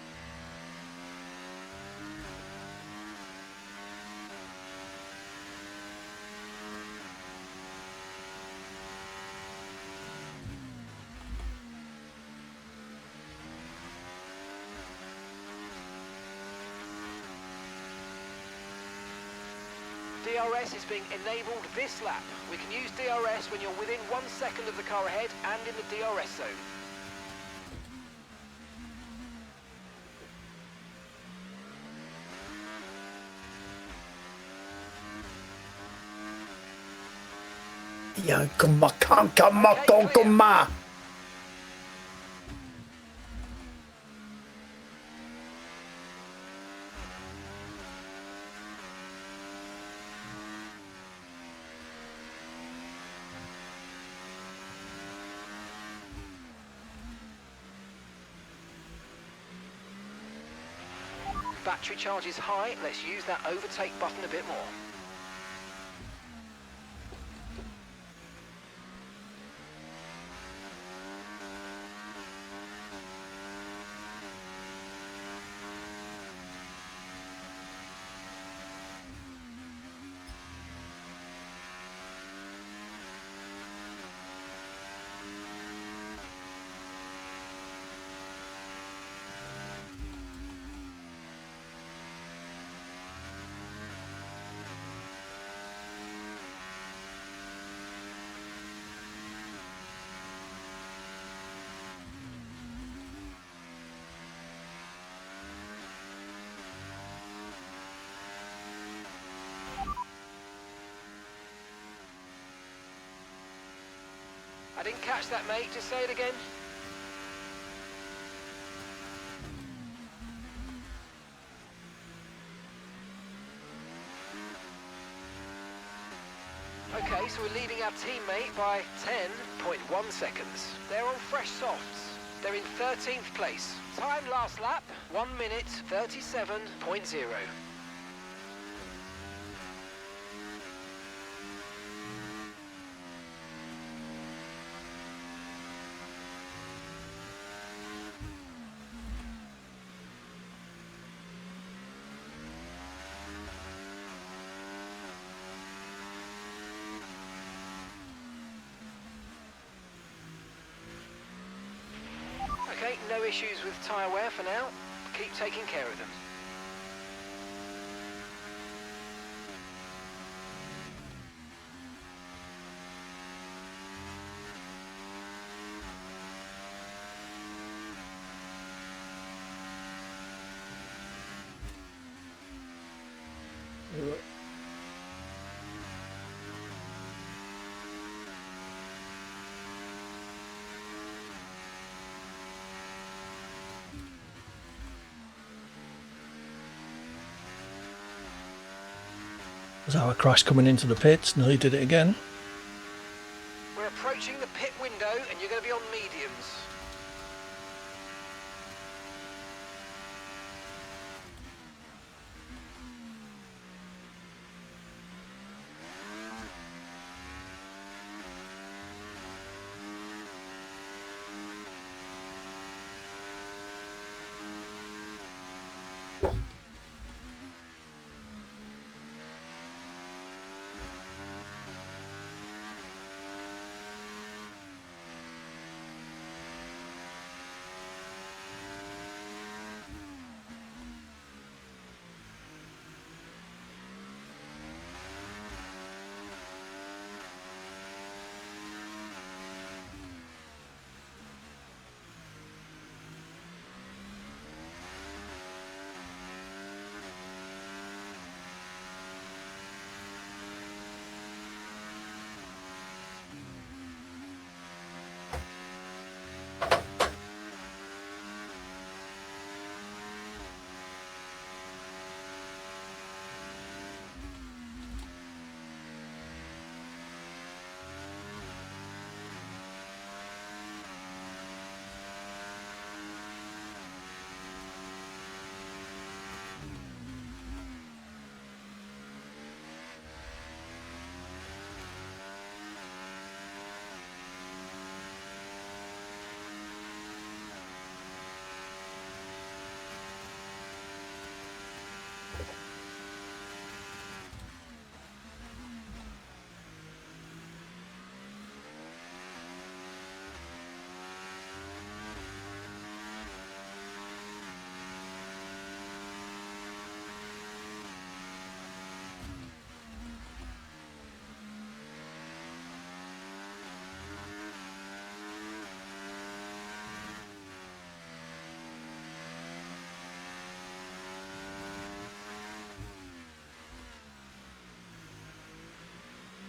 DRS is being enabled this lap. We can use DRS when you're within 1 second of the car ahead and in the DRS zone. Yeah, come on. Battery charge is high, let's use that overtake button a bit more. I didn't catch that, mate. Just say it again. Okay, so we're leading our teammate by 10.1 seconds. They're on fresh softs. They're in 13th place. Time last lap, 1 minute 37.0. Okay, no issues with tyre wear for now. Keep taking care of them. There's our crash coming into the pits. Nearly did it again. We're approaching the pit window and you're going to be on mediums.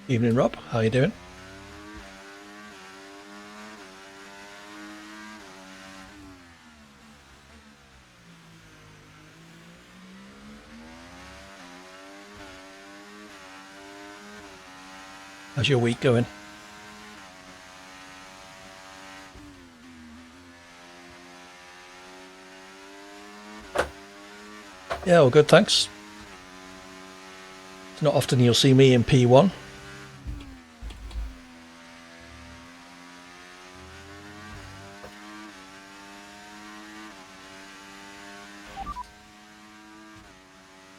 Evening, Rob. How you doing? How's your week going? Yeah, all good, thanks. It's not often you'll see me in P1.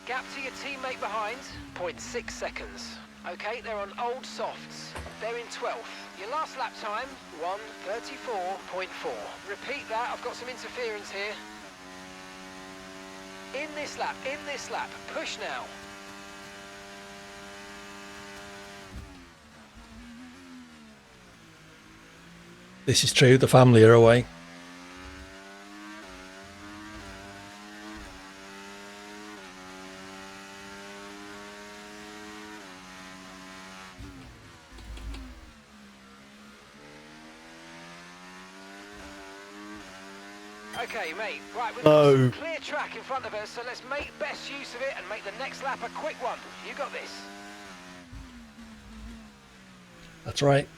Gap to your teammate behind, 0.6 seconds. Okay, they're on old softs. They're in 12th. Your last lap time, 1:34.4. Repeat that, I've got some interference here. In this lap, push now. This is true, the family are away. Okay, mate, right, we've got some clear track in front of us, so let's make best use of it and make the next lap a quick one. You got this. That's right.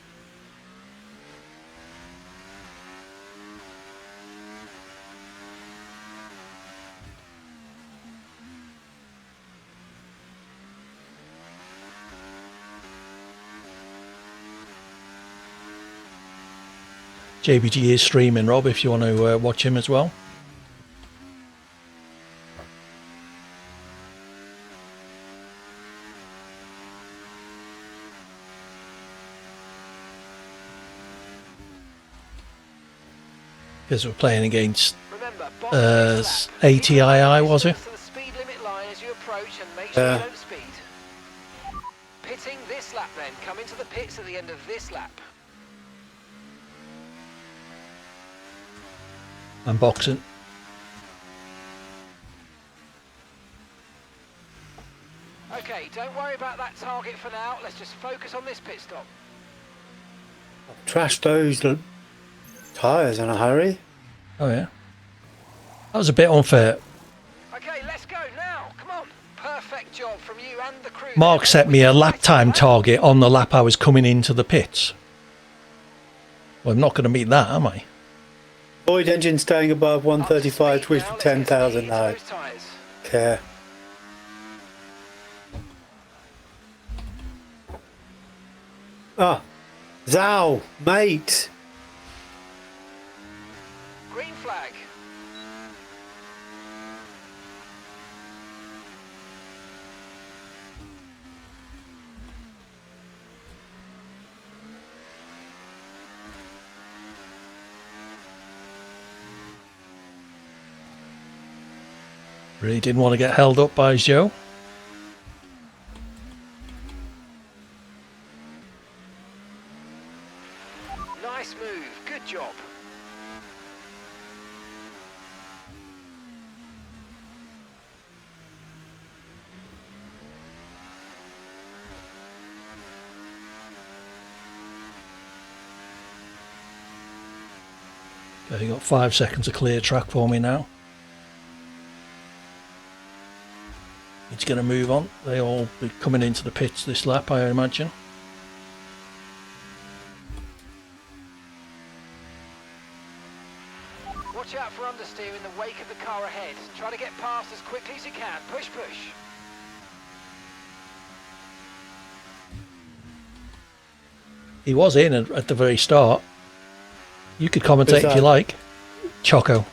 JBG is streaming, Rob, if you want to watch him as well. Because we're playing against Remember, ATII, was it? to the speed limit line as you approach and make sure you don't speed. Pitting this lap then. Come into the pits at the end of this lap. Unboxing. Okay, don't worry about that target for now. Let's just focus on this pit stop. Trash those tyres in a hurry. Oh yeah. That was a bit unfair. Okay, let's go now. Come on. Perfect job from you and the crew. Mark set me a lap time target on the lap I was coming into the pits. Well, I'm not going to meet that, am I? Void engine staying above 135, twist for 10,000 now. Care. Ah, Zow, mate. Green flag. Really didn't want to get held up by Joe. Nice move, good job. Okay, you got 5 seconds of clear track for me now. It's going to move on. They all be coming into the pits this lap, I imagine. Watch out for understeer in the wake of the car ahead. Try to get past as quickly as you can. Push, push. He was in at the very start. You could commentate if you like. Choco.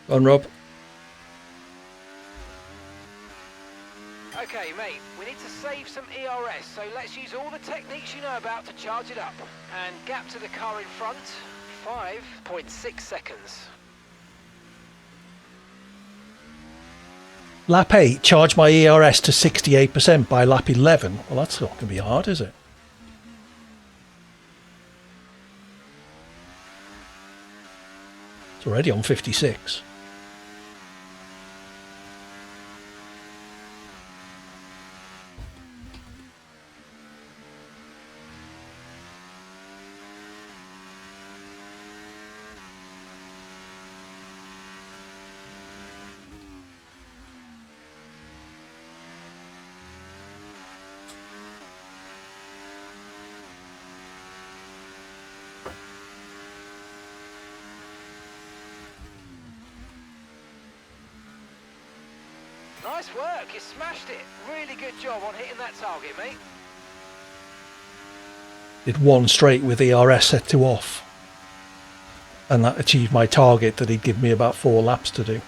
Go on, Rob. Okay, mate, we need to save some ERS, so let's use all the techniques you know about to charge it up. And gap to the car in front, 5.6 seconds. Lap 8, charge my ERS to 68% by lap 11. Well, that's not going to be hard, is it? It's already on 56. Nice work, you smashed it. Really good job on hitting that target, mate. Did one straight with ERS set to off. And that achieved my target that he'd give me about 4 laps to do.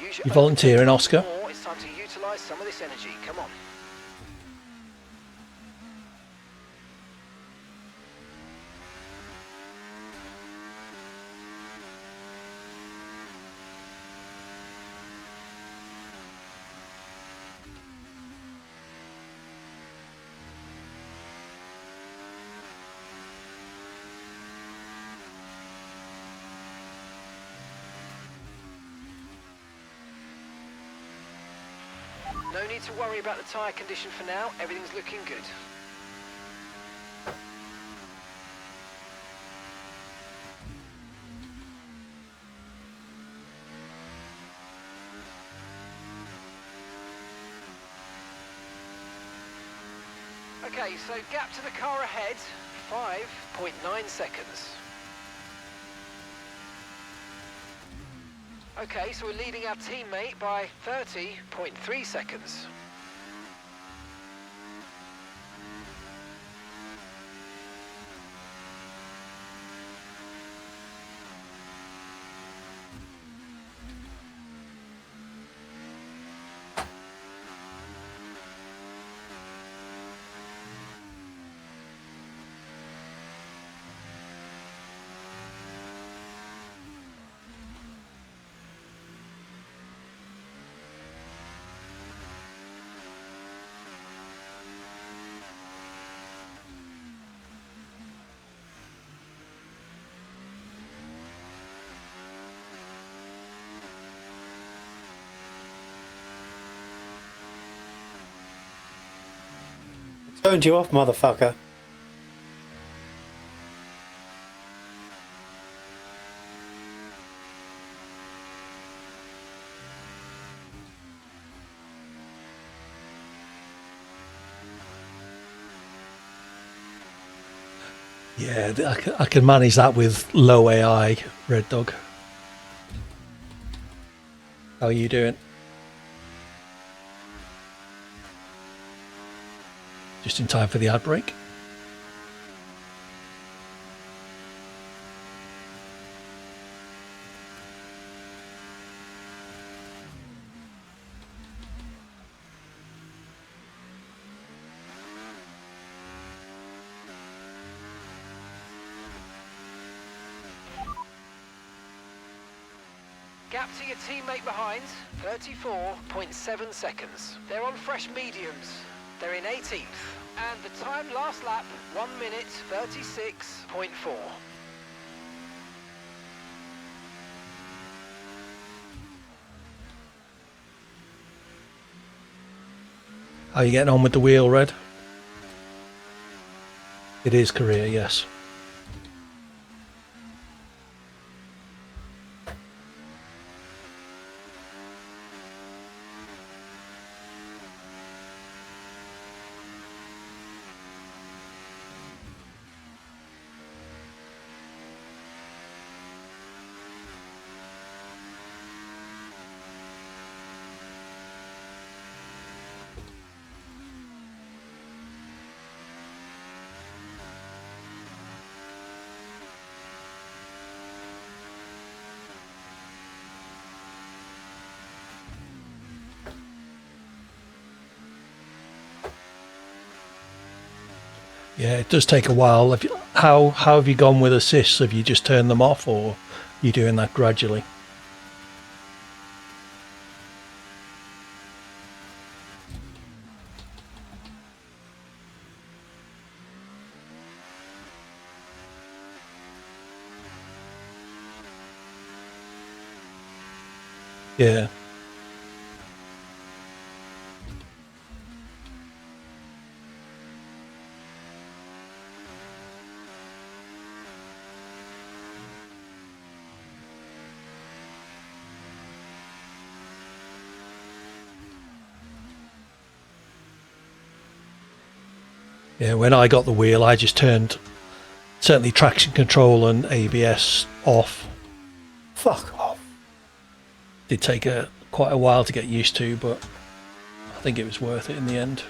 Use You volunteering, Oscar? more. It's time to utilise some of this energy. Come on. No need to worry about the tyre condition for now. Everything's looking good. Okay, so gap to the car ahead, 5.9 seconds. Okay, so we're leading our teammate by 30.3 seconds. turned you off, motherfucker. Yeah, I can manage that with low AI, Red Dog. How are you doing? Just in time for the ad break. Gap to your teammate behind, 34.7 seconds. They're on fresh mediums. They're in 18th. And the time last lap, 1 minute 36.4. How are you getting on with the wheel, Red? It is Korea, yes. Yeah, it does take a while. How have you gone with assists? Have you just turned them off, or are you doing that gradually? Yeah. Yeah, when I got the wheel, I just turned certainly traction control and ABS off. Fuck off. Did take quite a while to get used to, but I think it was worth it in the end.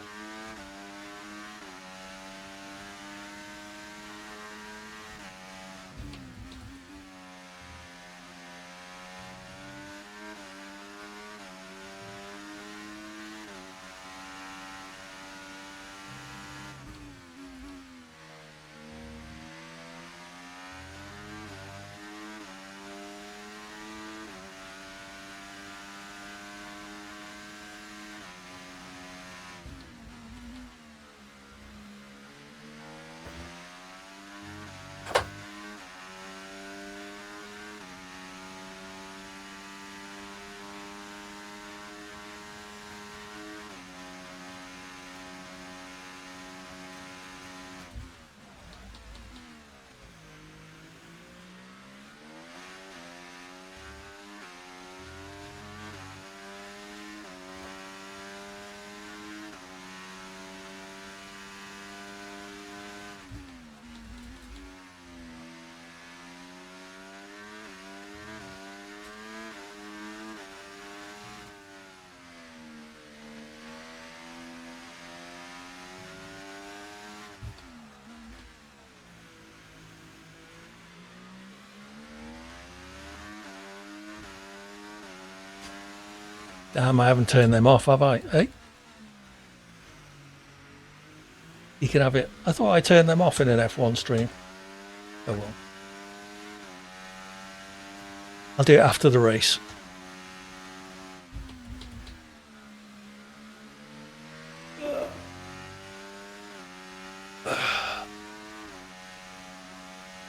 Damn, I haven't turned them off, have I? Hey? You can have it. I thought I turned them off in an F1 stream. Oh well. I'll do it after the race.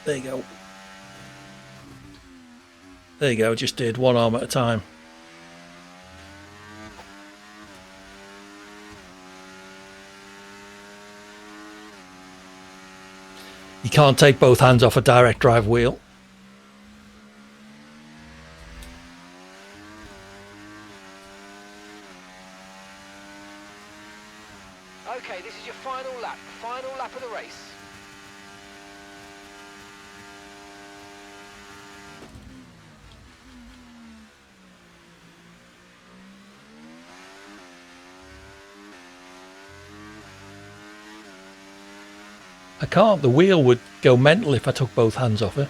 There you go. There you go, just did one arm at a time. You can't take both hands off a direct drive wheel. Okay, this is your final lap of the race. I can't. The wheel would go mental if I took both hands off it.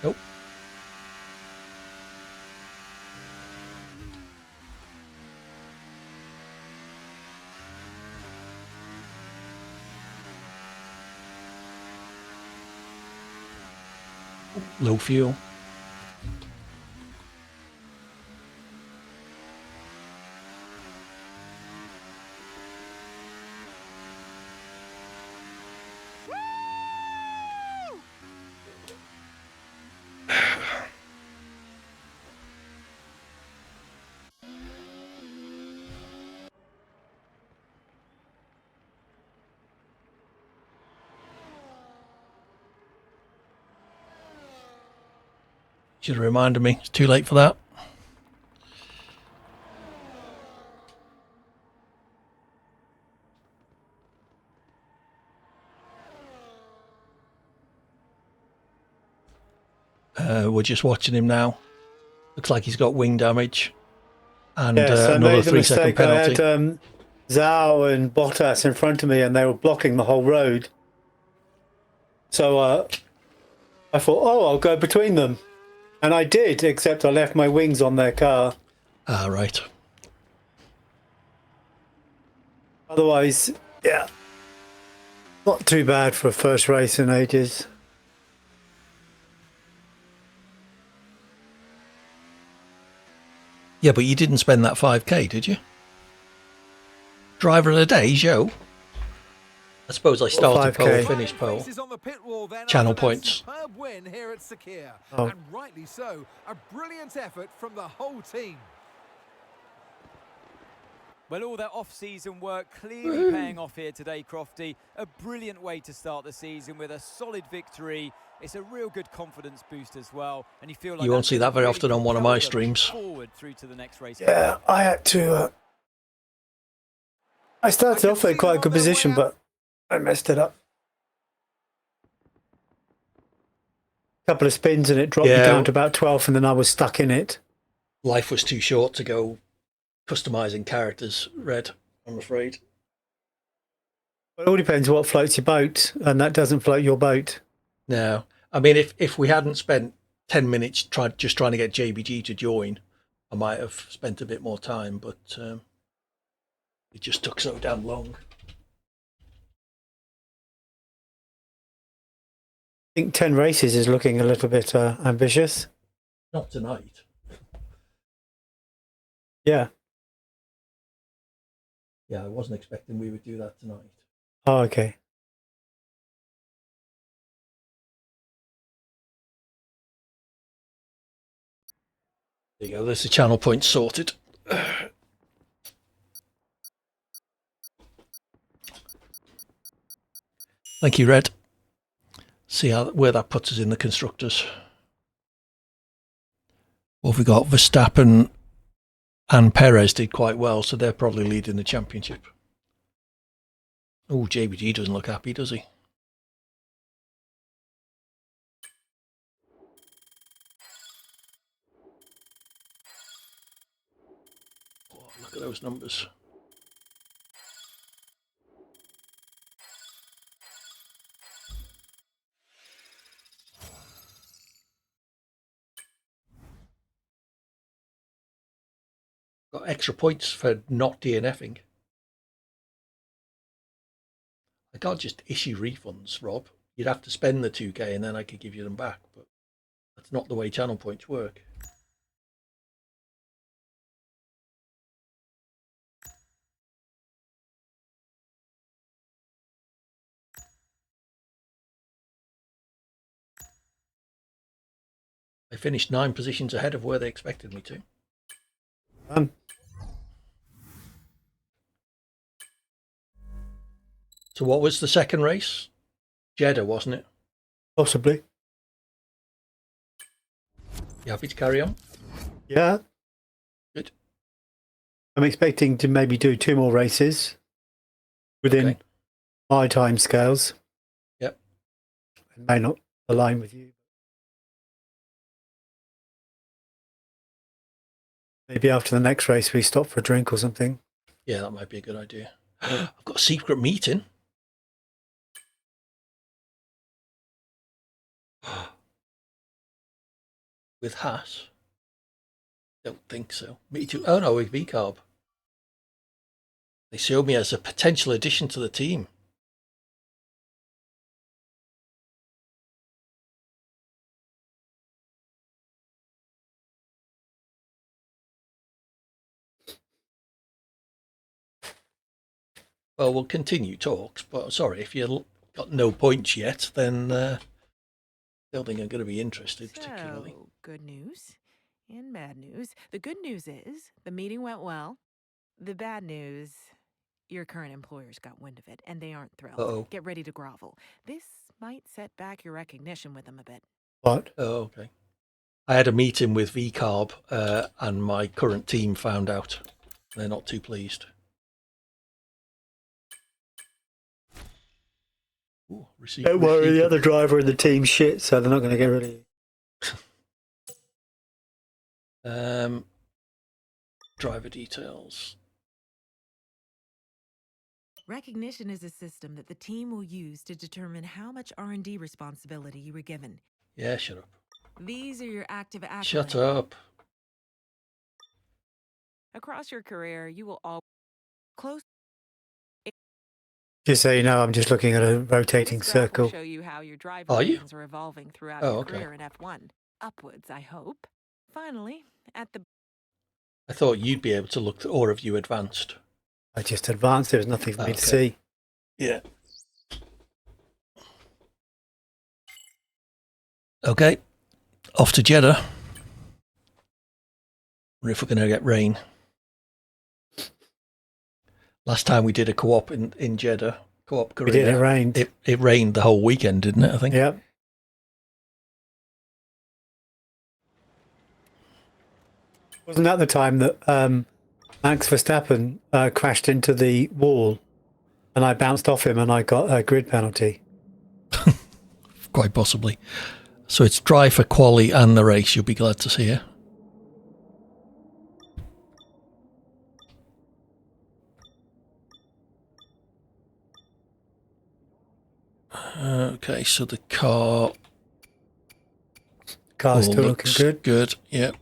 Nope. Low fuel. Should have reminded me. It's too late for that. We're just watching him now. Looks like he's got wing damage. And Yes, I another made the 3-second mistake. penalty. I had Zhao and Bottas in front of me, and they were blocking the whole road. So I thought, oh, I'll go between them. And I did, except I left my wings on their car. Ah, right. Otherwise, yeah, not too bad for a first race in ages. Yeah, but you didn't spend that 5k, did you? Driver of the day, Joe. I suppose I started 5K? pole, finished pole. Faces on the pit wall then Channel after that points. superb win here at Sakir. Oh. And rightly so, a brilliant effort from the whole team. Well, all that off-season work clearly paying off here today, Crofty. A brilliant way to start the season with a solid victory. It's a real good confidence boost as well, and you feel like You won't that's see gonna that very really often on one of my propel them streams. Forward through to the next race. Yeah, I had to. I started off in quite a good position, but I messed it up. Couple of spins and it dropped me Yeah. down to about 12th, and then I was stuck in it. Life was too short to go customizing characters, Red, I'm afraid. It all depends what floats your boat, and that doesn't float your boat. No. I mean, if we hadn't spent 10 minutes trying to get JBG to join, I might have spent a bit more time, but it just took so damn long. I think 10 races is looking a little bit ambitious. Not tonight. Yeah. Yeah, I wasn't expecting we would do that tonight. Oh, okay. There you go, there's the channel point sorted. Thank you, Red. See where that puts us in the constructors. What have we got? Verstappen and Perez did quite well, so they're probably leading the championship. Oh, JBG doesn't look happy, does he? Oh, look at those numbers. Got extra points for not DNFing. I can't just issue refunds, Rob. You'd have to spend the 2k and then I could give you them back, but that's not the way channel points work. I finished 9 positions ahead of where they expected me to. So what was the second race? Jeddah, wasn't it? Possibly. You happy to carry on? Yeah. Good. I'm expecting to maybe do 2 more races within my time scales. Yep. It may not align with you. Maybe after the next race we stop for a drink or something. Yeah, that might be a good idea. I've got a secret meeting. With Haas? Don't think so. Me too. Oh no, with VCarb. They showed me as a potential addition to the team. Well, we'll continue talks, but sorry, if you've got no points yet, then don't think I'm going to be interested particularly. So, good news and bad news. The good news is the meeting went well. The bad news, your current employers got wind of it, and they aren't thrilled. Uh-oh. Get ready to grovel. This might set back your recognition with them a bit. What? Oh, okay. I had a meeting with VCarb, and my current team found out. They're not too pleased. Ooh, Don't worry, the other driver in the team shit, so they're not going to get rid of you. Driver details. Recognition is a system that the team will use to determine how much R&D responsibility you were given. Yeah, shut up. These are your active accolades. Shut up. Across your career, you will all close. Just so you know, I'm just looking at a rotating This graph will circle. show you how your driver Are you? ratings are evolving throughout Oh, your okay. career in F1. Upwards, I hope. Finally, at the I thought you'd be able to look, or have you advanced? I just advanced. There was nothing for me to Okay. see. Yeah. Okay. Off to Jeddah. Wonder if we're going to get rain. Last time we did a co-op in Jeddah, co-op Korea. We did, it rained. It rained the whole weekend, didn't it, I think? Yeah. Wasn't that the time that Max Verstappen crashed into the wall and I bounced off him and I got a grid penalty? Quite possibly. So it's dry for quali and the race. You'll be glad to see it. Okay, so the car Car's still looking looks good. Good, yeah.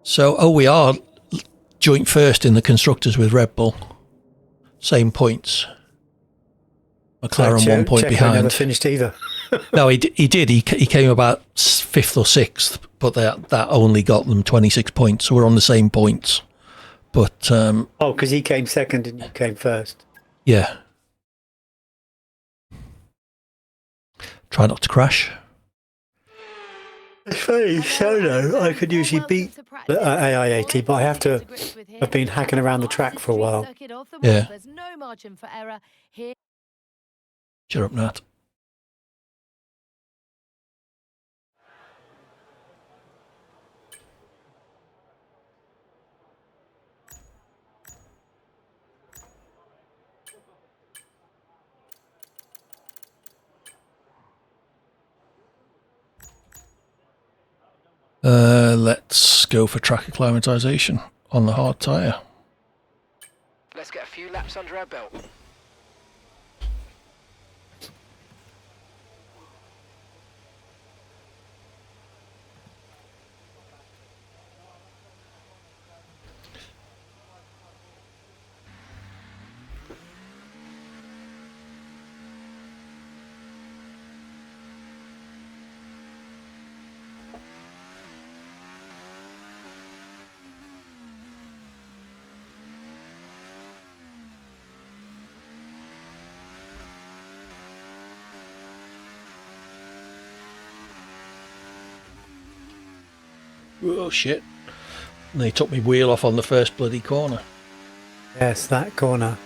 So, we are joint first in the constructors with Red Bull. Same points. McLaren 1 point Checo behind. never finished either. No, he did. He came about 5th or 6th, but that only got them 26 points. So we're on the same points. But Oh, because he came second and you came first. yeah. Try not to crash. It's funny, solo, I could usually beat the AI80, but I have to have been hacking around the track for a while. Yeah. There's no margin for error here. Cheer up, Nat. Let's go for track acclimatization on the hard tyre. Let's get a few laps under our belt. Oh shit! And they took me wheel off on the first bloody corner. Yes, that corner.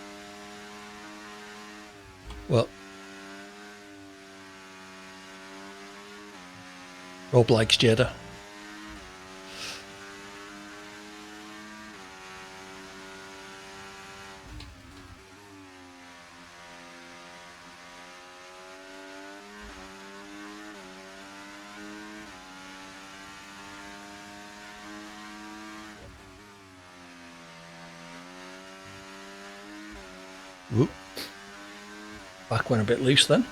Well, Rob likes Jeddah. Whoop. Back went a bit loose then.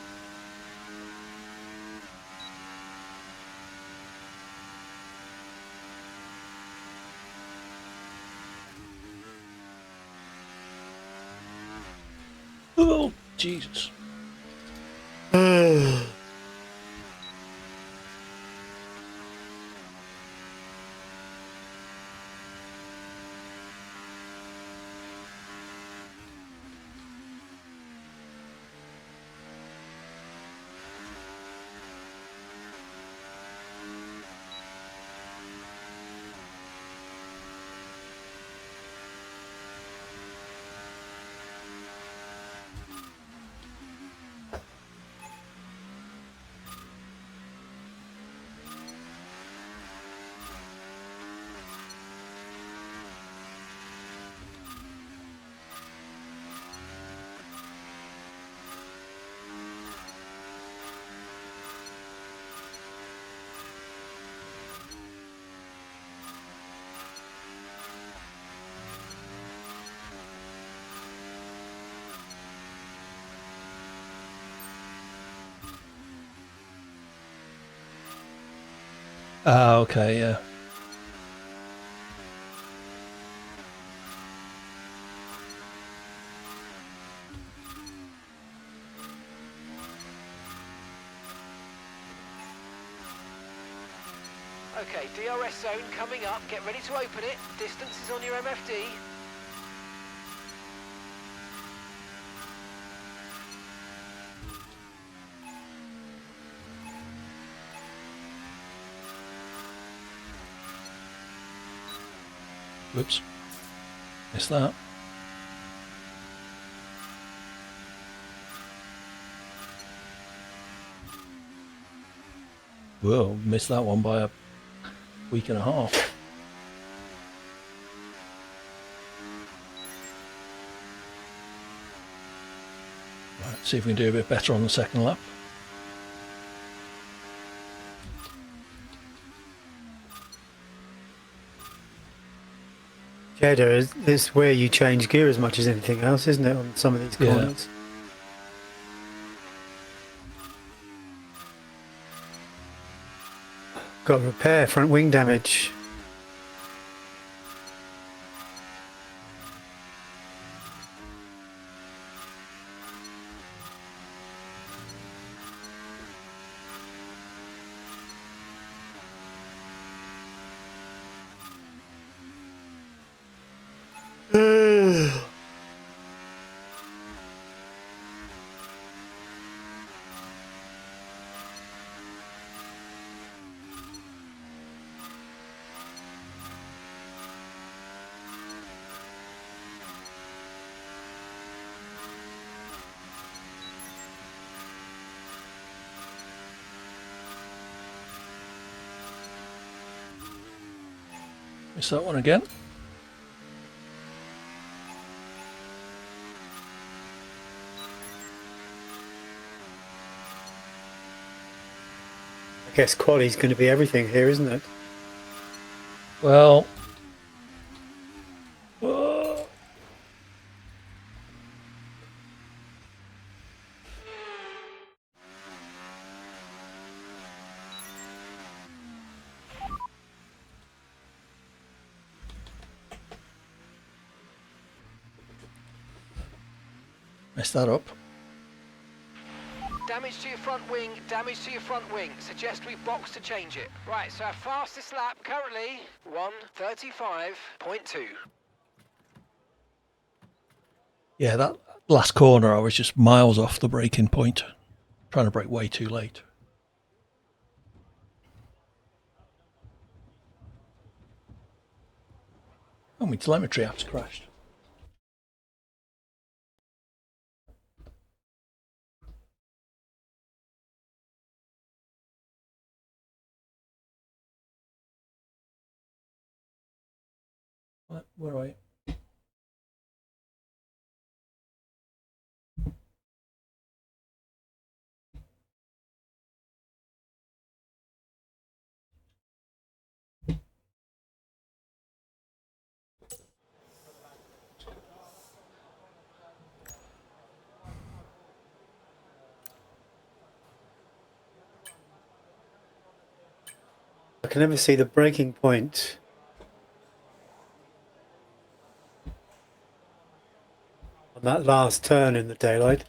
Oh, Jesus. Ah, okay, yeah. Okay, DRS zone coming up. Get ready to open it. Distance is on your MFD. Whoops. Missed that. Whoa, missed that one by a week and a half. Right, see if we can do a bit better on the second lap. Jeddah is where you change gear as much as anything else, isn't it, on some of these Yeah. corners? Got to repair front wing damage. Missed that one again. I guess quality's going to be everything here, isn't it? Well, messed that up. Damage to your front wing, damage to your front wing. Suggest we box to change it. Right, so our fastest lap currently 1:35.2. Yeah, that last corner I was just miles off the braking point. Trying to brake way too late. Oh, my telemetry app's crashed. Where are you? I can never see the breaking point. On that last turn in the daylight.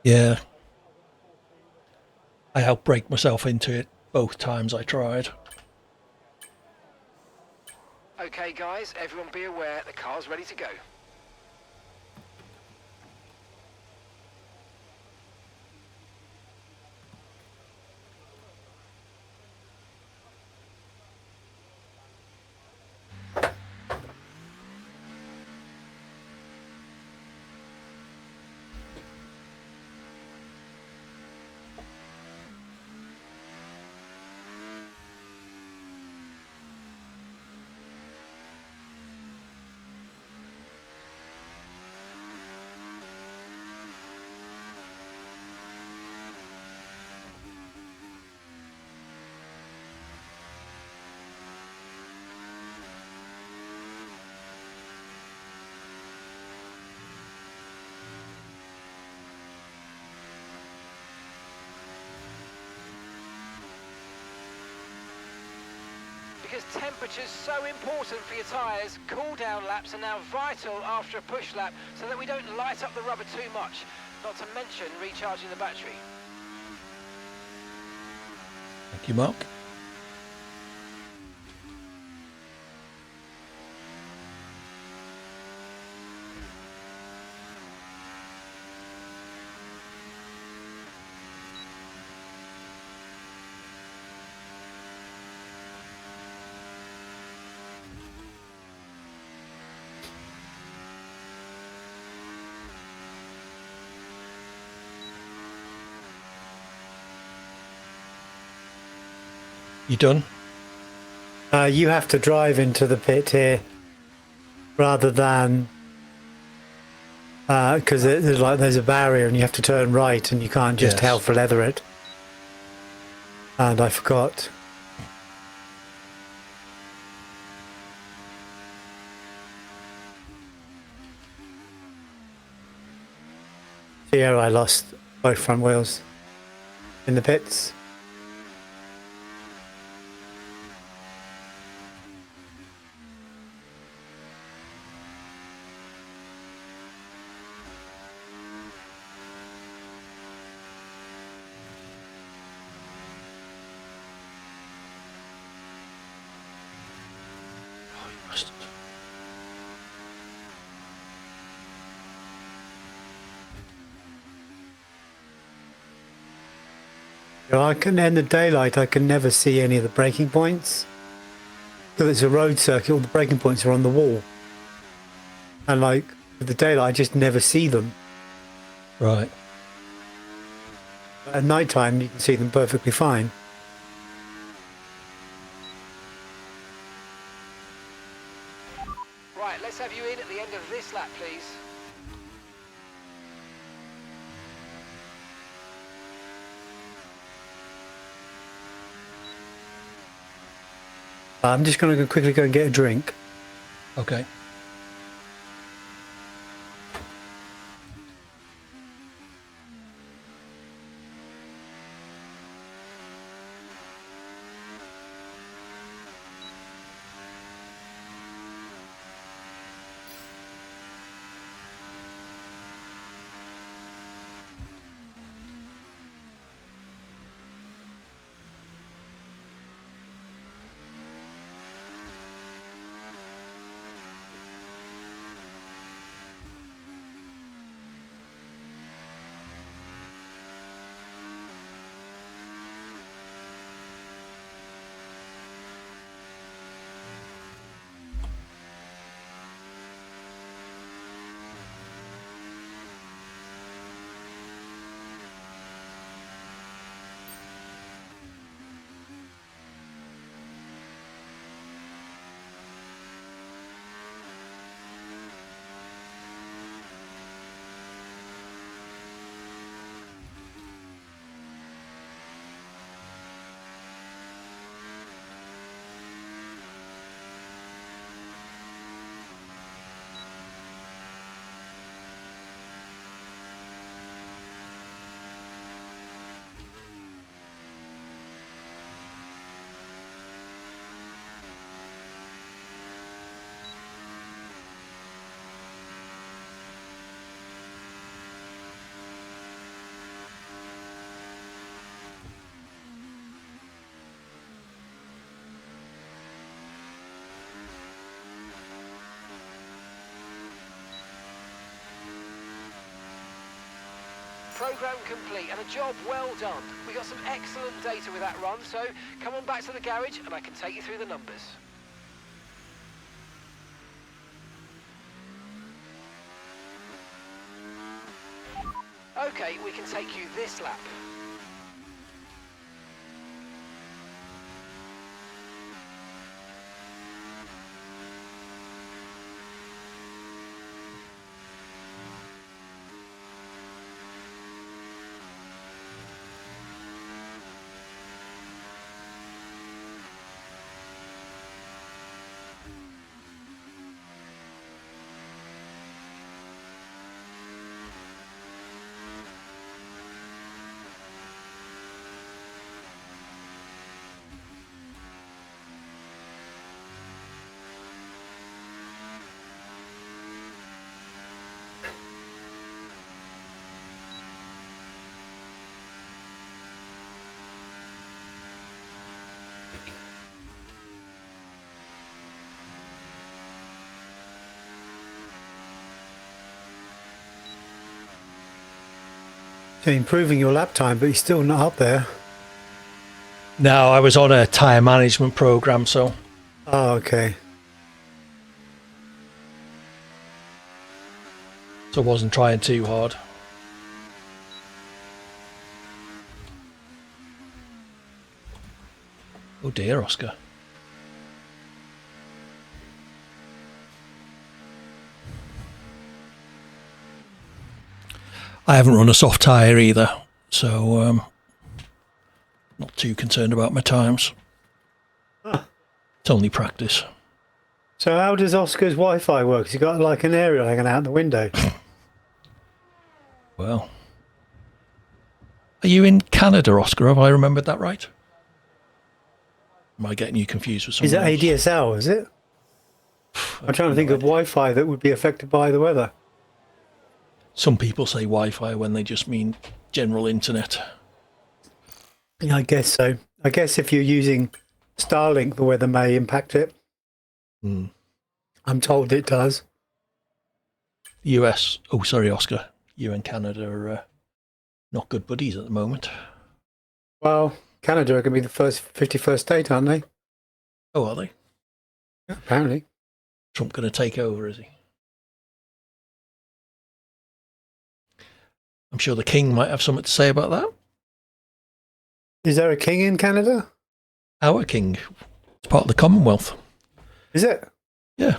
Yeah. I helped break myself into it both times I tried. Okay, guys, everyone be aware the car's ready to go. Because temperature's so important for your tyres, cool down laps are now vital after a push lap so that we don't light up the rubber too much, not to mention recharging the battery. Thank you, Mark. You done? You have to drive into the pit here rather than because there's a barrier and you have to turn right and you can't just Yes. help for leather it. And I forgot. Here I lost both front wheels in the pits. I can, in the daylight, I can never see any of the braking points. Because it's a road circuit, all the braking points are on the wall. And like, with the daylight, I just never see them. Right. At night time, you can see them perfectly fine. Right, let's have you in at the end of this lap, please. I'm just going to quickly go and get a drink. Okay. program complete and a job well done. We got some excellent data with that run, so come on back to the garage and I can take you through the numbers. Okay, we can take you this lap. So improving your lap time, but you're still not up there. No, I was on a tyre management program, so Oh, okay. I wasn't trying too hard. Oh dear, Oscar. I haven't run a soft tyre either, so not too concerned about my times. It's only practice. So how does Oscar's Wi-Fi work? Has he got like an aerial hanging out the window? Well, are you in Canada, Oscar? Have I remembered that right? Am I getting you confused with Is it someone else? ADSL, is it? I'm trying to think of Wi-Fi that would be affected by the weather. Some people say Wi-Fi when they just mean general internet. Yeah, I guess so. I guess if you're using Starlink, the weather may impact it. Mm. I'm told it does. US, oh sorry Oscar, you and Canada are not good buddies at the moment. Well, Canada are going to be the 51st state, aren't they? Oh, are they? Yeah, apparently. Trump going to take over, is he? I'm sure the King might have something to say about that. Is there a king in Canada? Our King. It's part of the Commonwealth. Is it? Yeah.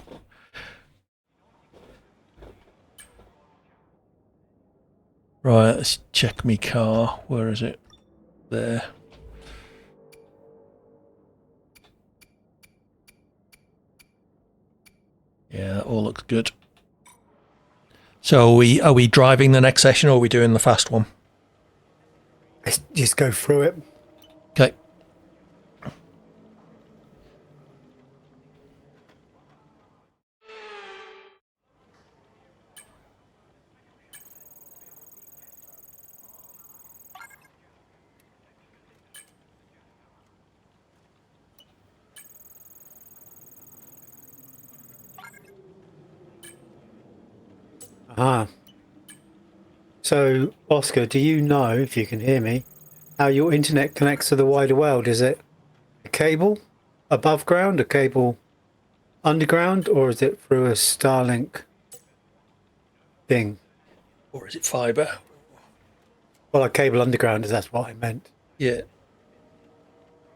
Right, let's check me car. Where is it? There. Yeah, that all looks good. So are we driving the next session or are we doing the fast one? Let's just go through it. Okay. Ah. So, Oscar, do you know, if you can hear me, how your internet connects to the wider world? Is it a cable above ground, a cable underground, or is it through a Starlink thing? Or is it fibre? Well, a cable underground, if that's what I meant. Yeah.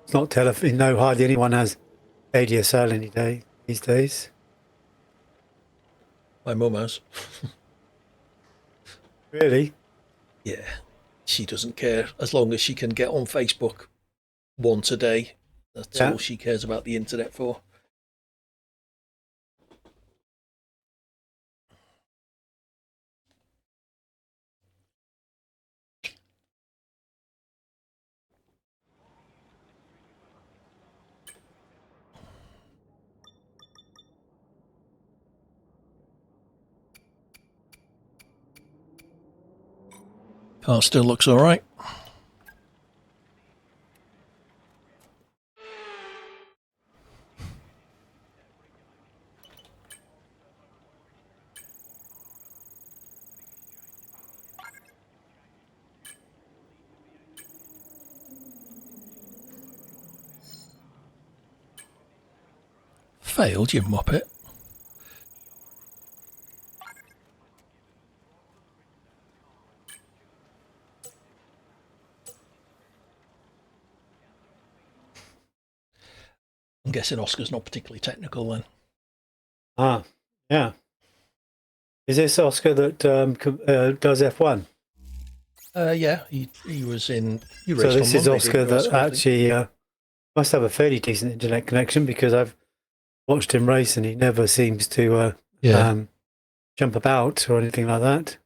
It's not telephone. No, hardly anyone has ADSL any day these days. My mum has. Really? Yeah. She doesn't care as long as she can get on Facebook once a day. That's Yeah. all she cares about the internet for. Car still looks all right. failed, you muppet. I'm guessing Oscar's not particularly technical then. Ah, yeah. Is this Oscar that does F1? Yeah, he was in. You So raced this on is Monday, Oscar didn't you, that actually must have a fairly decent internet connection, because I've watched him race and he never seems to Yeah. jump about or anything like that.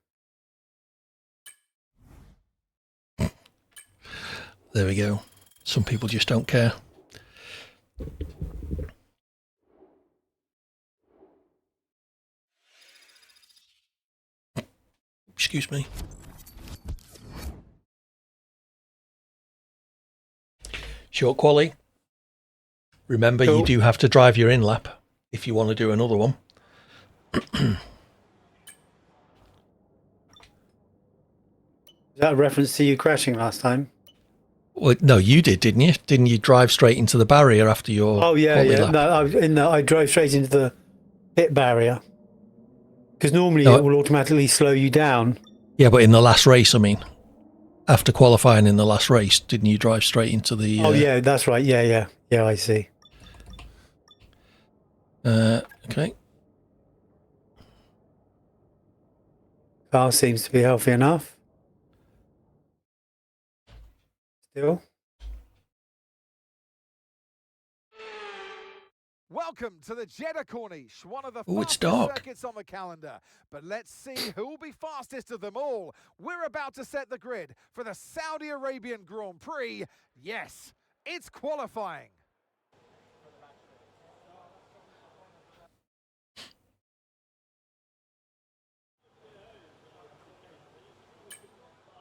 There we go. Some people just don't care. Excuse me. Short quali. Remember, Cool. you do have to drive your in lap if you want to do another one. Is that a reference to you crashing last time? Well, no, you did, didn't you? Didn't you drive straight into the barrier after your Oh yeah, quali yeah. lap? No, I drove straight into the pit barrier, because normally No, it will automatically slow you down. yeah, but in the last race, I mean, after qualifying in the last race, didn't you drive straight into the? Oh yeah, that's right. Yeah. I see. Okay. Car seems to be healthy enough. Still. Welcome to the Jeddah Corniche, one of the Ooh, it's fastest dark. circuits on the calendar. But let's see who will be fastest of them all. We're about to set the grid for the Saudi Arabian Grand Prix. Yes, it's qualifying.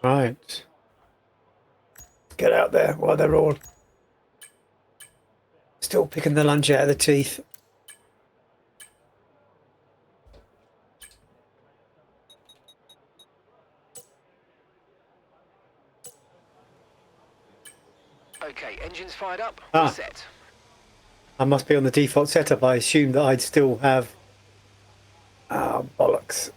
Right. Get out there while they're all still picking the lunch out of the teeth. Okay, engines fired up. Ah. We're set. I must be on the default setup. I assumed that I'd still have... Ah, bollocks.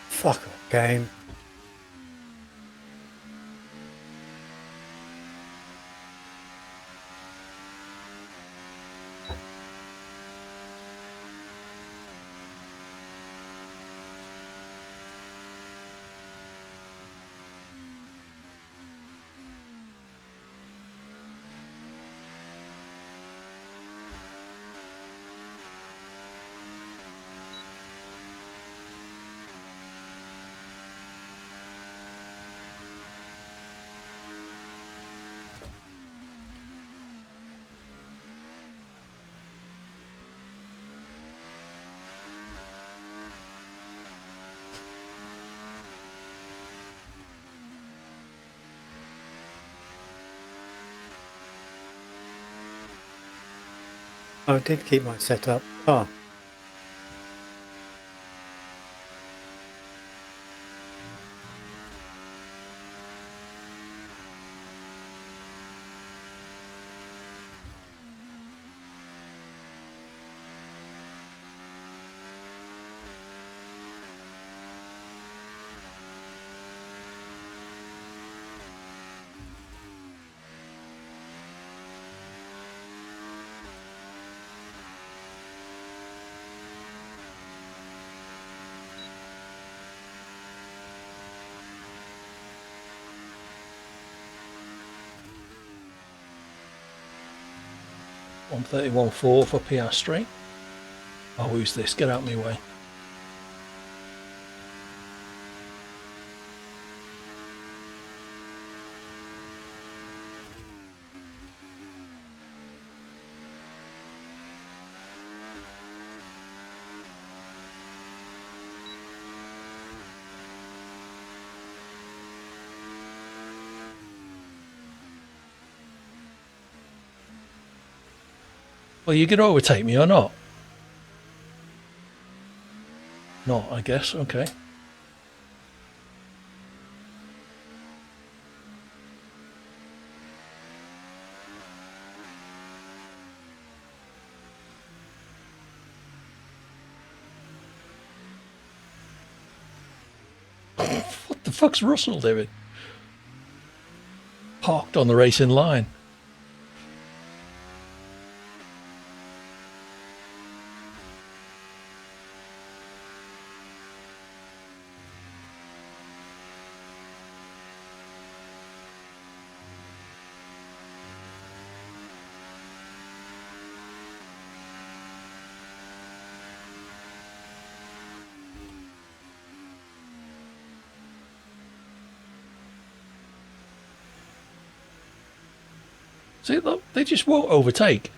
Fuck off, game. I did keep my setup. Oh. 131.4 for Piastri. Oh, who's this? Get out of my way. Well, you could overtake me or not? Not, I guess. Okay. What the fuck's Russell doing? Parked on the racing line. See, look, they just won't overtake.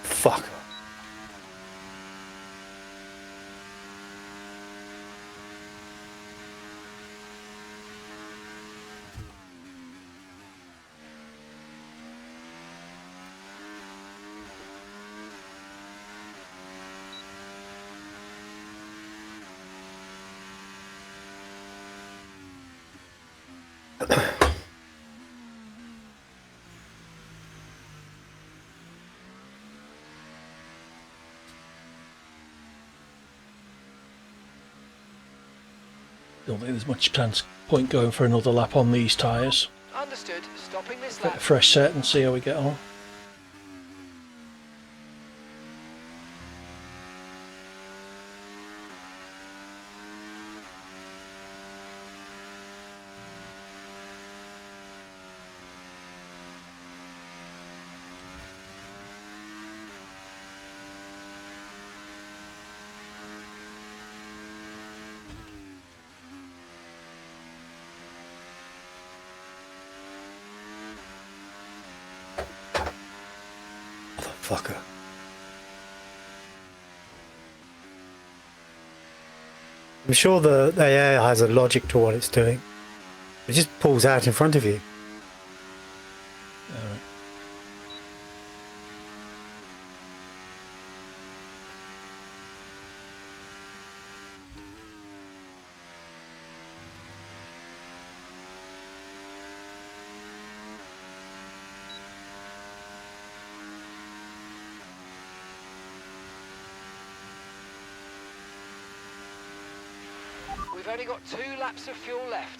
Fuck. Don't think there's much point going for another lap on these tyres. Understood. Stopping this Get a lap. fresh set and see how we get on. Fucker. I'm sure the AI has a logic to what it's doing. It just pulls out in front of you. We've only got 2 laps of fuel left.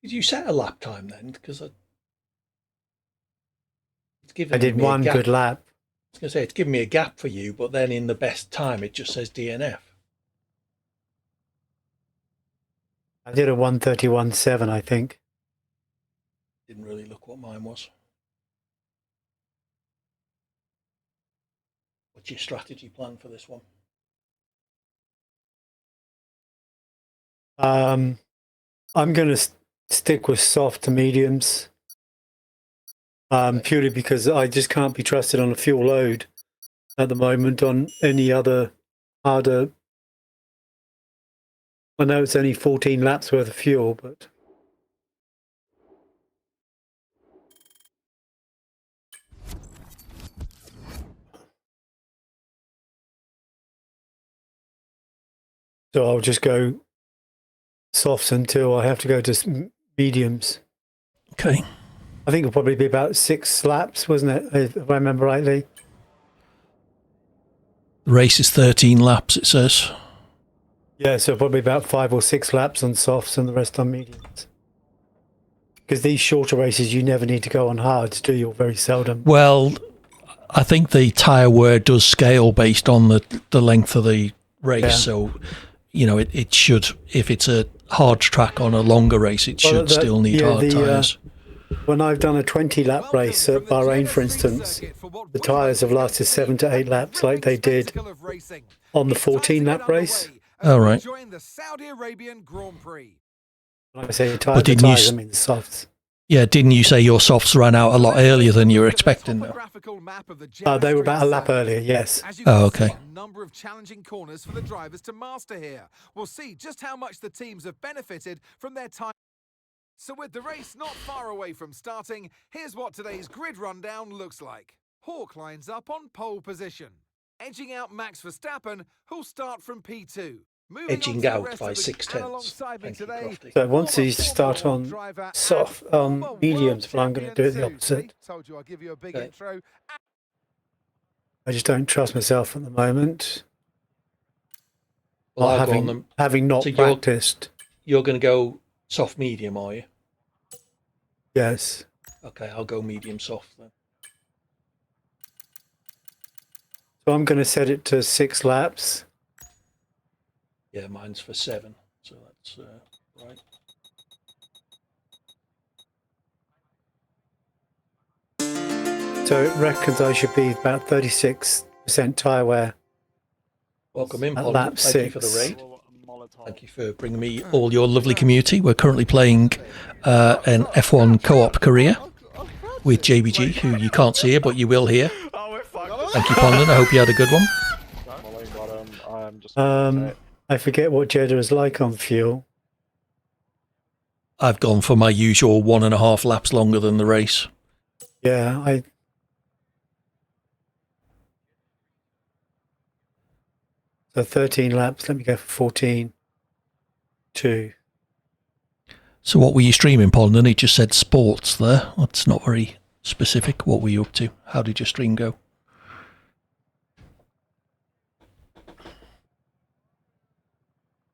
Did you set a lap time then? Because it's given I did me a one gap. good lap. I was going to say, it's given me a gap for you, but then in the best time, it just says DNF. I did a 1:31.7, I think. Didn't really look what mine was. What's your strategy plan for this one? I'm going to stick with soft to mediums, purely because I just can't be trusted on a fuel load at the moment on any other harder. I know it's only 14 laps worth of fuel, but so I'll just go softs until I have to go to mediums. Okay. I think it'll probably be about 6 laps, wasn't it? If I remember rightly. The race is 13 laps, it says. Yeah, so probably about 5 or 6 laps on softs and the rest on mediums. Because these shorter races, you never need to go on hards, do you? Or very seldom. Well, I think the tyre wear does scale based on the length of the race. Yeah. So, you know, it should, if it's a hard track on a longer race, it should still need hard tyres. When I've done a 20-lap race at Bahrain, for instance, the tyres have lasted 7 to 8 laps like they did on the 14-lap race. All right. When I say tyres, I mean the softs. Yeah, didn't you say your softs ran out a lot earlier than you were expecting, though? They were about a lap earlier, yes. Oh, okay. A number of challenging corners for the drivers to master here. We'll see just how much the teams have benefited from their time. So with the race not far away from starting, here's what today's grid rundown looks like. Hawk lines up on pole position, edging out Max Verstappen, who'll start from P2. Edging out by 6/10. Thank you, Crofty. So once you start on soft, mediums, but I'm going to do it the opposite. Told you I'll give you a big Okay. intro. I just don't trust myself at the moment. Well, Not I'll go on them. having not So practiced. You're going to go soft medium, are you? Yes. Okay, I'll go medium soft then. So I'm going to set it to 6 laps. Yeah, mine's for 7, so that's right. So it reckons I should be about 36% tyre wear. Welcome in, At Polly. lap Thank you for the 6. raid. Thank you for bringing me all your lovely community. We're currently playing an F1 co-op career with JBG, who you can't see here, but you will hear. Thank you, Pondon. I hope you had a good one. I forget what Jeddah is like on fuel. I've gone for my usual 1.5 laps longer than the race. Yeah, So 13 laps. Let me go for 14. 2. So what were you streaming, Pondon? It just said sports there. That's not very specific. What were you up to? How did your stream go?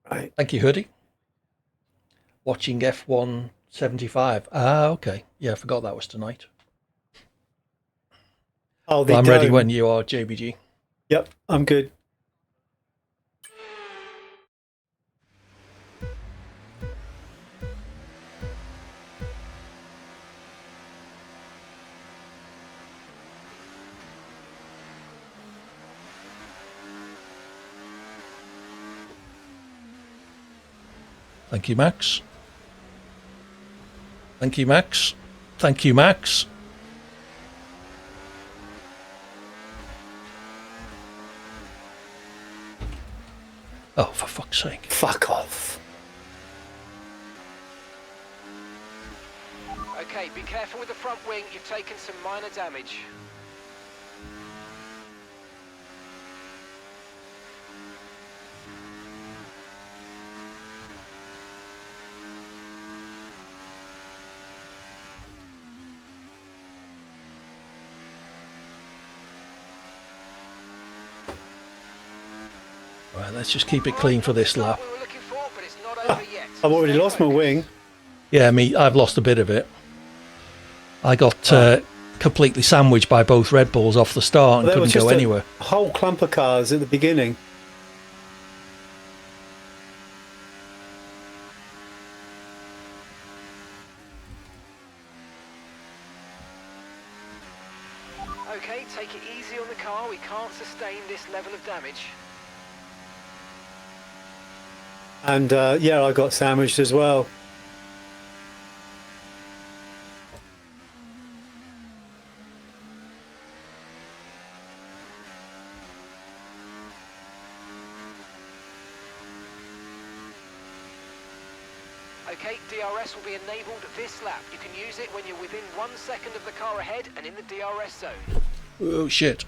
Right. Thank you, Hoodie. Watching F1 75. Ah, okay. Yeah, I forgot that was tonight. Oh, Well, I'm ready when you are, JBG. Yep, I'm good. Thank you, Max. Thank you, Max. Thank you, Max. Oh, for fuck's sake. Fuck off. Okay, be careful with the front wing. You've taken some minor damage. Right, let's just keep it clean for this lap. We were looking for, but it's not over yet. I've already Stay lost my focused. wing. Yeah, I've lost a bit of it. I got completely sandwiched by both Red Bulls off the start and There was couldn't go just anywhere. a whole clump of cars at the beginning. Okay, take it easy on the car. We can't sustain this level of damage. And yeah, I got sandwiched as well. Okay, DRS will be enabled this lap. You can use it when you're within 1 second of the car ahead and in the DRS zone. Oh, shit.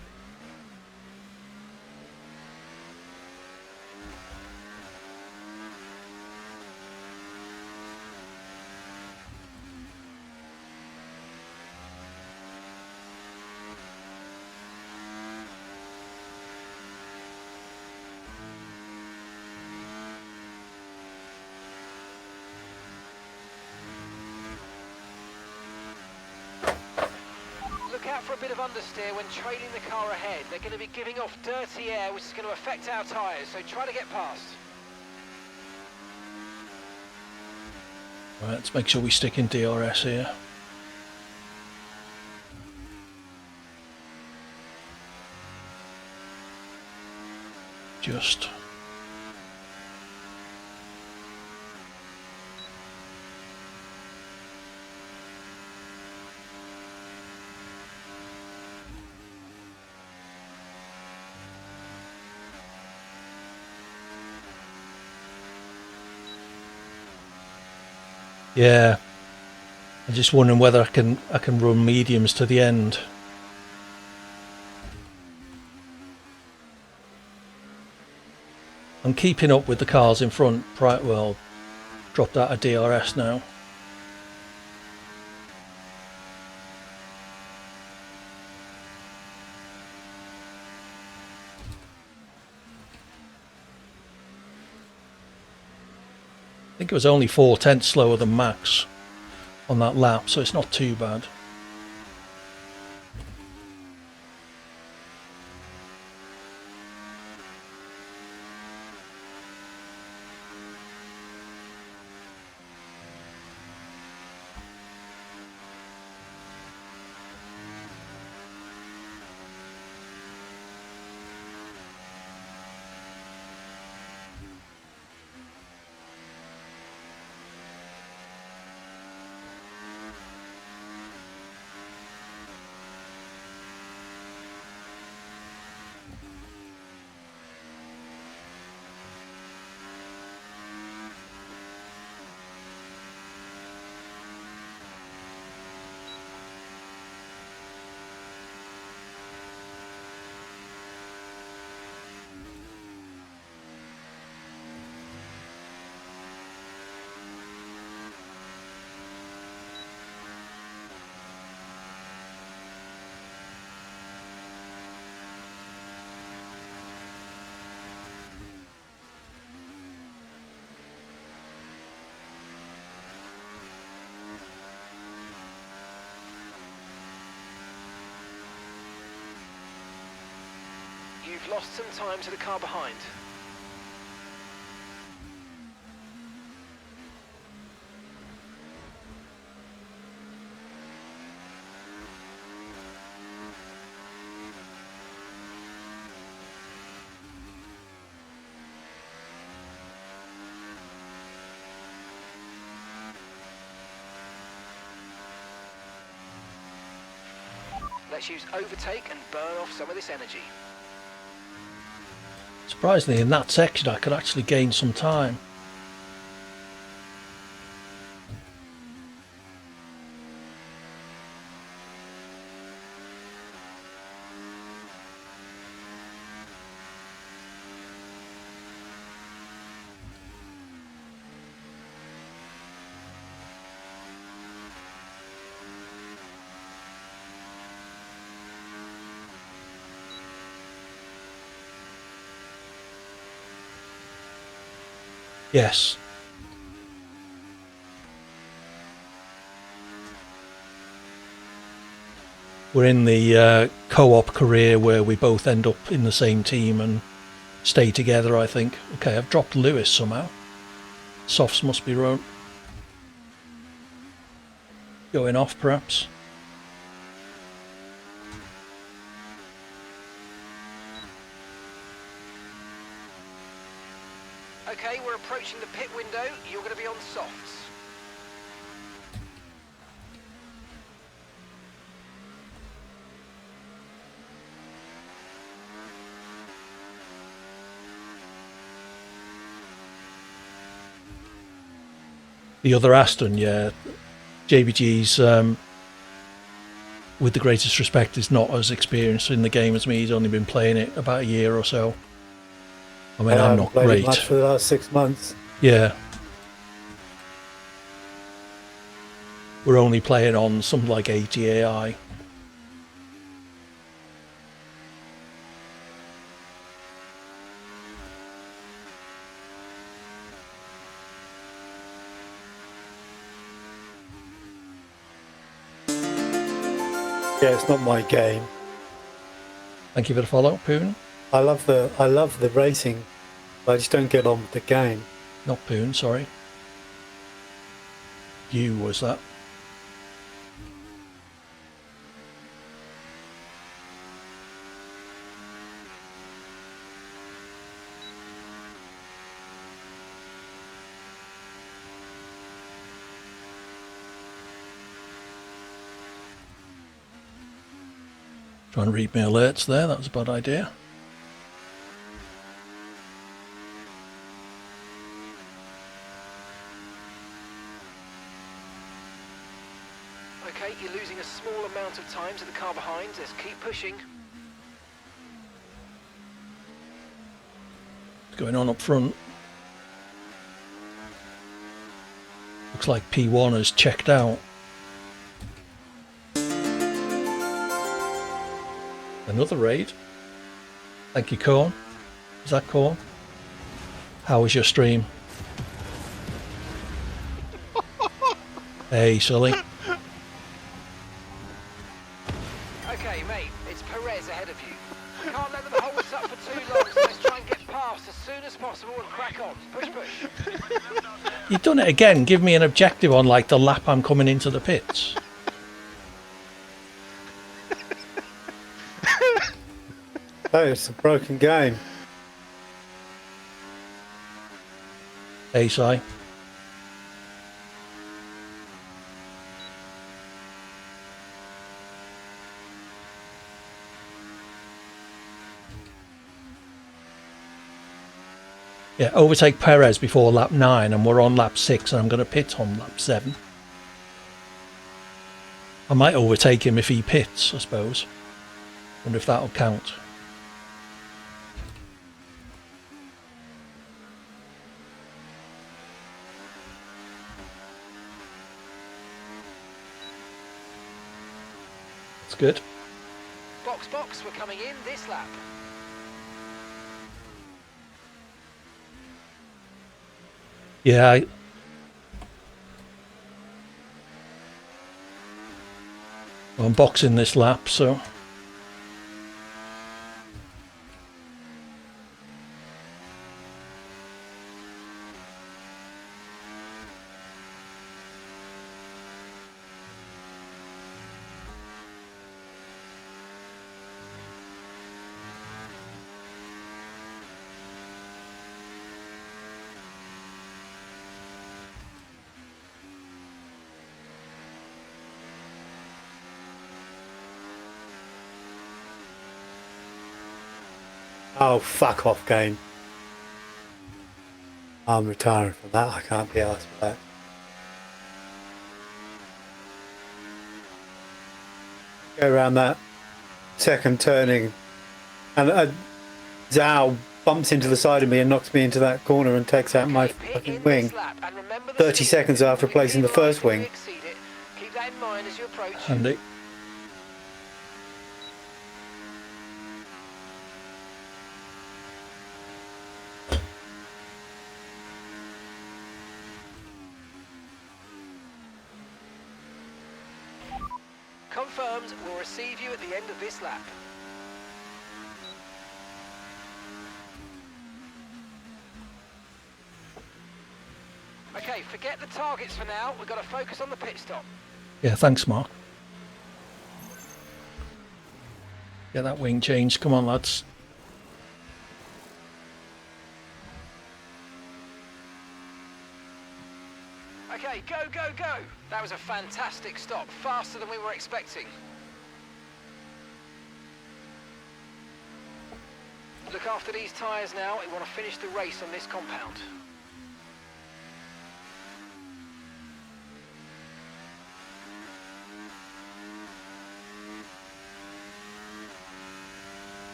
Look out for a bit of understeer when trailing the car ahead. They're going to be giving off dirty air, which is going to affect our tyres, so try to get past. Right, let's make sure we stick in DRS here. Just. Yeah, I'm just wondering whether I can run mediums to the end. I'm keeping up with the cars in front. Right, well, dropped out of DRS now. I think it was only 4/10 slower than max on that lap, so it's not too bad. You've lost some time to the car behind. Let's use overtake and burn off some of this energy. Surprisingly, in that section, I could actually gain some time. Yes. We're in the co-op career where we both end up in the same team and stay together, I think. Okay, I've dropped Lewis somehow. Softs must be going off, perhaps. Okay, we're approaching the pit window. You're going to be on softs. The other Aston, yeah. JBG's, with the greatest respect, is not as experienced in the game as me. He's only been playing it about a year or so. I mean, I'm not played it great. much for the last 6 months. Yeah. We're only playing on something like 80 AI. Yeah, it's not my game. Thank you for the follow, Poon. I love the racing, but I just don't get on with the game. Not Poon, sorry. You was that. Try and read my alerts there, that was a bad idea. Okay, you're losing a small amount of time to the car behind. Let's keep pushing. What's going on up front? Looks like P1 has checked out. Another raid. Thank you, Corn. Is that Corn? How was your stream? Hey, Sully. Okay, mate, it's Perez ahead of you. We can't let them hold us up for too long, so let's try and get past as soon as possible and crack on. Push, push. You've done it again. Give me an objective on like the lap I'm coming into the pits. Hey, it's a broken game. Hey, Si. Yeah, overtake Perez before lap 9 and we're on lap 6 and I'm going to pit on lap 7. I might overtake him if he pits, I suppose. Wonder if that'll count. That's good. Box, box, we're coming in this lap. Yeah, I'm boxing this lap, so... Oh, fuck off, game. I'm retiring from that. I can't be asked for that. Go around that second turning, and Zhao bumps into the side of me and knocks me into that corner and takes out my Pit fucking in wing. this lap, and remember the 30 speed. seconds after We can placing the first penalise if we wing. exceed it. Keep that in mind as you approach. Handy. Confirmed, we'll receive you at the end of this lap. Okay, forget the targets for now. We've got to focus on the pit stop. Yeah, thanks, Mark. Get that wing changed. Come on, lads. Okay, go, go, go. That was a fantastic stop, faster than we were expecting. Look after these tyres now. We want to finish the race on this compound.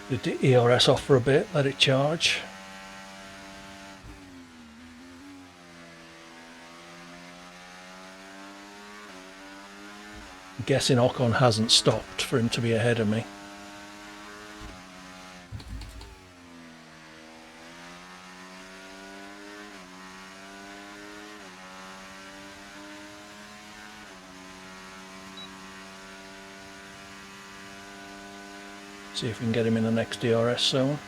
Did the ERS off for a bit, let it charge. I'm guessing Ocon hasn't stopped for him to be ahead of me. See if we can get him in the next DRS zone.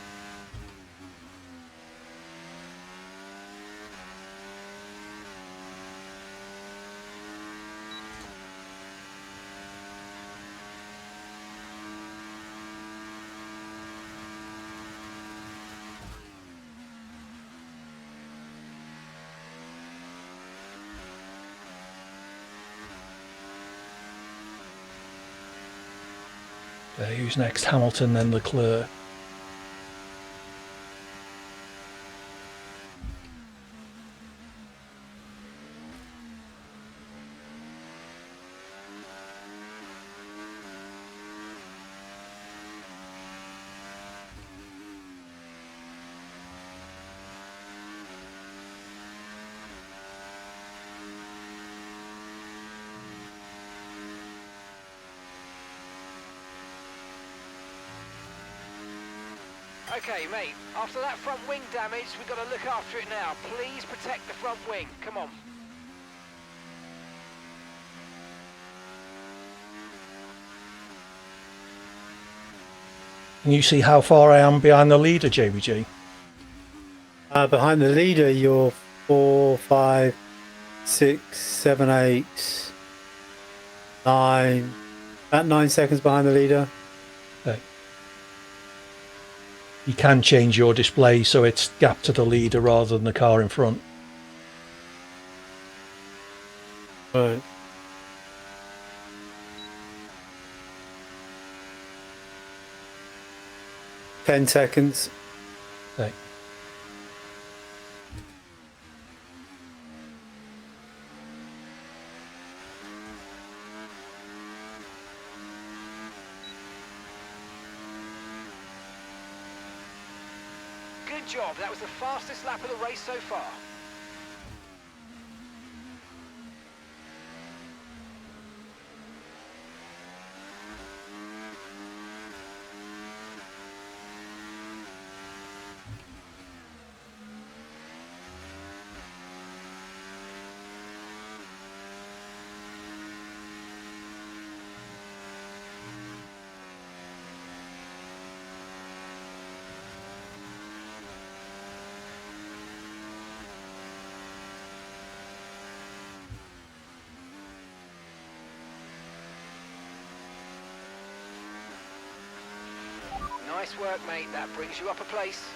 Who's next? Hamilton, then Leclerc. Okay, mate, after that front wing damage, we've got to look after it now. Please protect the front wing. Come on. Can you see how far I am behind the leader, JBG? Behind the leader, you're 4, 5, 6, 7, 8, 9. About 9 seconds behind the leader. Okay. You can change your display so it's gap to the leader rather than the car in front. Right. Ten seconds. Okay. Good job. That was the fastest lap of the race so far. Nice work, mate. That brings you up a place.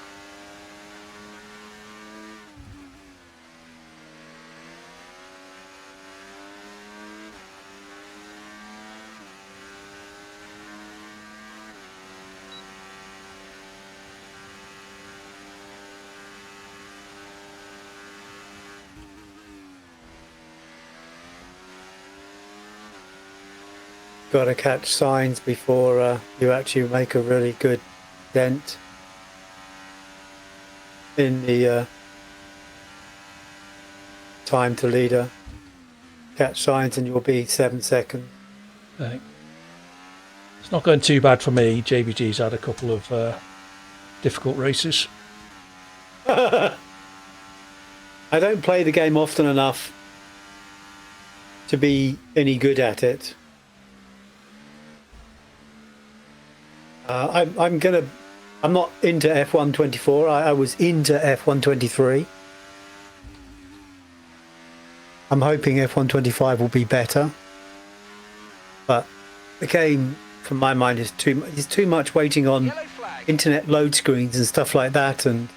Got to catch signs before you actually make a really good dent in the time to leader. Catch signs and you'll be 7 seconds. Okay. It's not going too bad for me. JBG's had a couple of difficult races. I don't play the game often enough to be any good at it. I'm not into F1 24. I was into F1 23. I'm hoping F1 25 will be better. But the game, from my mind, is too much waiting on internet load screens and stuff like that, and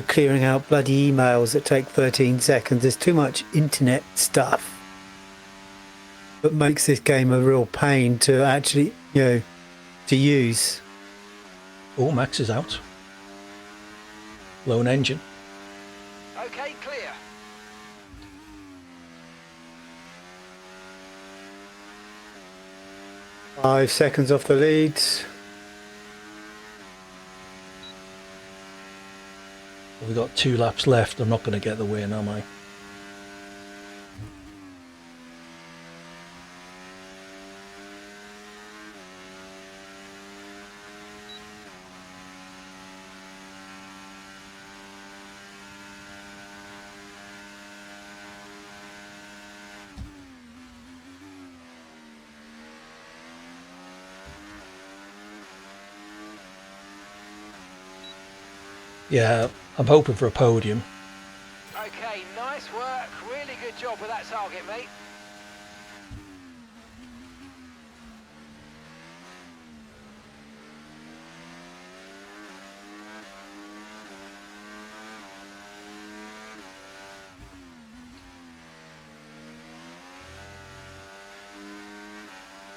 clearing out bloody emails that take 13 seconds. There's too much internet stuff that makes this game a real pain to actually, to use. Oh, Max is out. Lone engine. Okay, clear. Five seconds off the leads. We've got 2 laps left. I'm not going to get the win, am I? Yeah, I'm hoping for a podium. Okay, nice work. Really good job with that target, mate.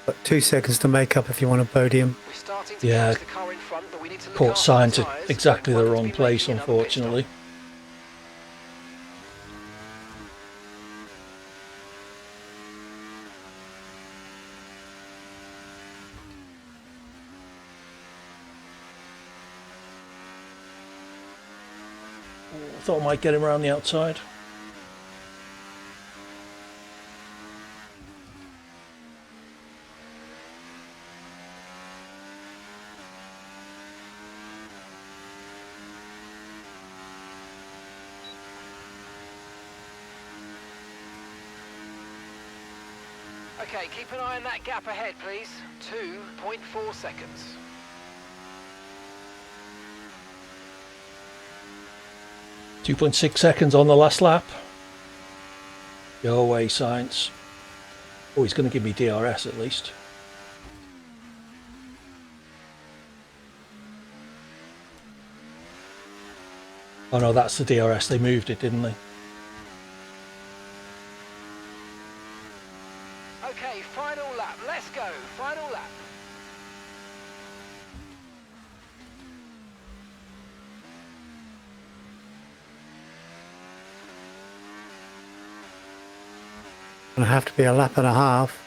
Got 2 seconds to make up if you want a podium. We're starting to Yeah, catch the car in front, but we need to look caught after signed the to tyres. exactly the One's wrong been place, making another pit stop. unfortunately. I thought I might get him around the outside. Okay, keep an eye on that gap ahead, please. 2.4 seconds. .6 seconds on the last lap. Go away, Science. Oh, he's going to give me DRS at least. Oh no, that's the DRS. They moved it, didn't they? Okay, final lap. Let's go. Final lap. Gonna have to be a lap and a half.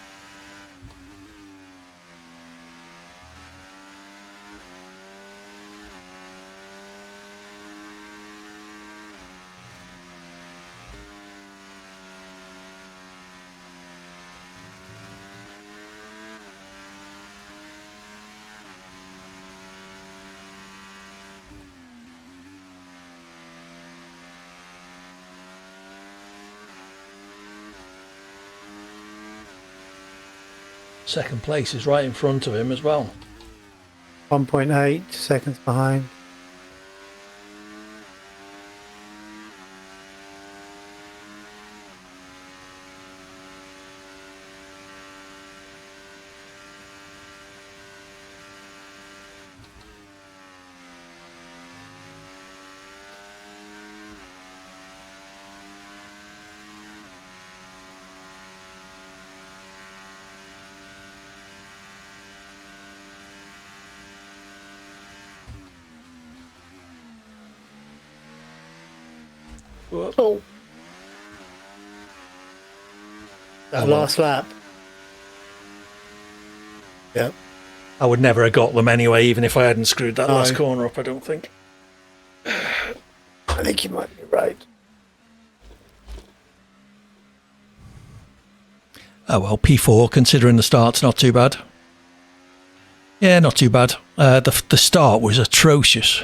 Second place is right in front of him as well. 1.8 seconds behind. Oh. That Oh, well. last lap. Yep. I would never have got them anyway, even if I hadn't screwed that No. last corner up, I don't think. I think you might be right. Oh well, P4, considering the start's not too bad. Yeah, not too bad. The start was atrocious.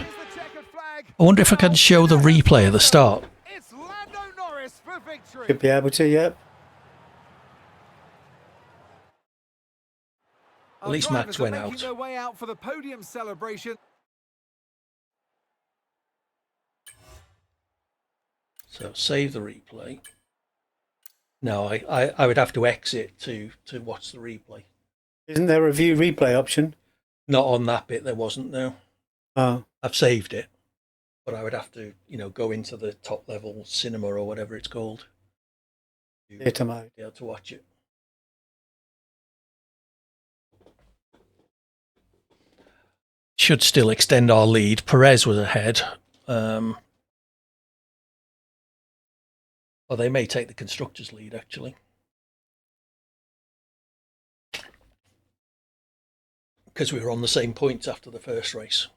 I wonder if I can show the replay of the start. It's Lando Norris for victory. Should be able to, yep. At least Our Max drivers are went making out. their way out for the podium celebration. So save the replay. No, I would have to exit to watch the replay. Isn't there a view replay option? Not on that bit, there wasn't, no. Oh. I've saved it, but I would have to, go into the top level cinema or whatever it's called. Theatre mode. Be able to watch it. Should still extend our lead. Perez was ahead. They may take the constructors' lead, actually. Because we were on the same points after the first race.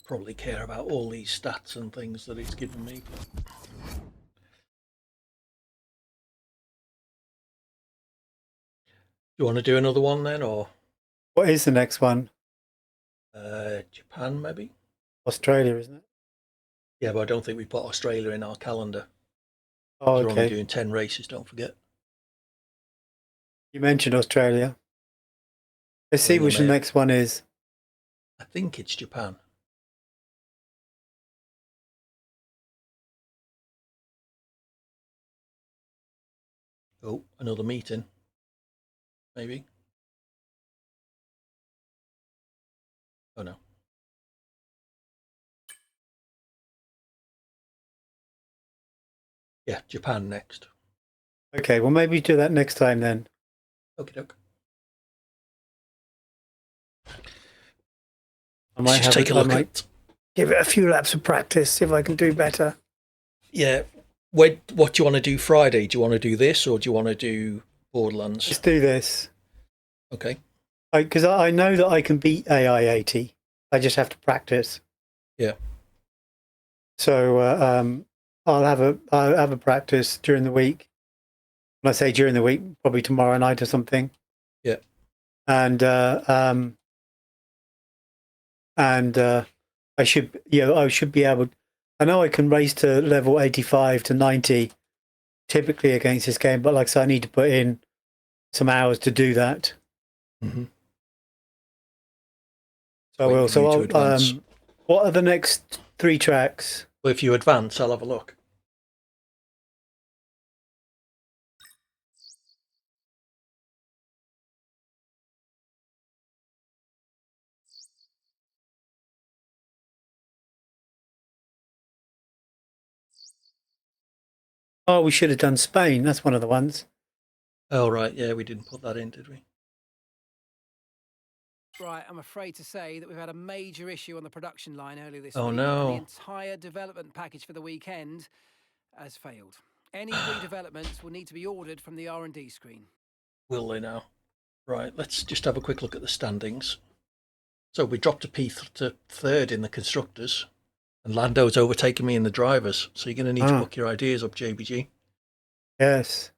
Probably care about all these stats and things that it's given me. Do you want to do another one then, or What is the next one? Japan maybe? Australia, isn't it? Yeah, but I don't think we put Australia in our calendar. Oh, We're only okay. doing 10 races, don't forget. You mentioned Australia. Let's see Well, which the yeah, next one is. I think it's Japan. Oh, another meeting. Maybe. Oh no. Yeah, Japan next. Okay, well, maybe do that next time then. Okie doke. I Let's just take a look might at. give it a few laps of practice, see if I can do better. Yeah. What do you want to do Friday? Do you want to do this or do you want to do Borderlands? Let's do this. Okay. Because I know that I can beat AI 80. I just have to practice. Yeah. So I'll have a practice during the week. When I say during the week, probably tomorrow night or something. Yeah. And I should be able. I know I can race to level 85 to 90, typically against this game, but like I said, I need to put in some hours to do that. Mm-hmm. So I will. So I'll, what are the next 3 tracks? Well, if you advance, I'll have a look. Oh, we should have done Spain. That's one of the ones. Oh, right. Yeah, we didn't put that in, did we? Right, I'm afraid to say that we've had a major issue on the production line earlier this Oh, week. no. And the entire development package for the weekend has failed. Any redevelopments will need to be ordered from the R&D screen. Will they now? Right, let's just have a quick look at the standings. So we dropped to third in the constructors, and Lando's overtaken me in the drivers. So you're going to need to book your ideas up, JBG. Yes.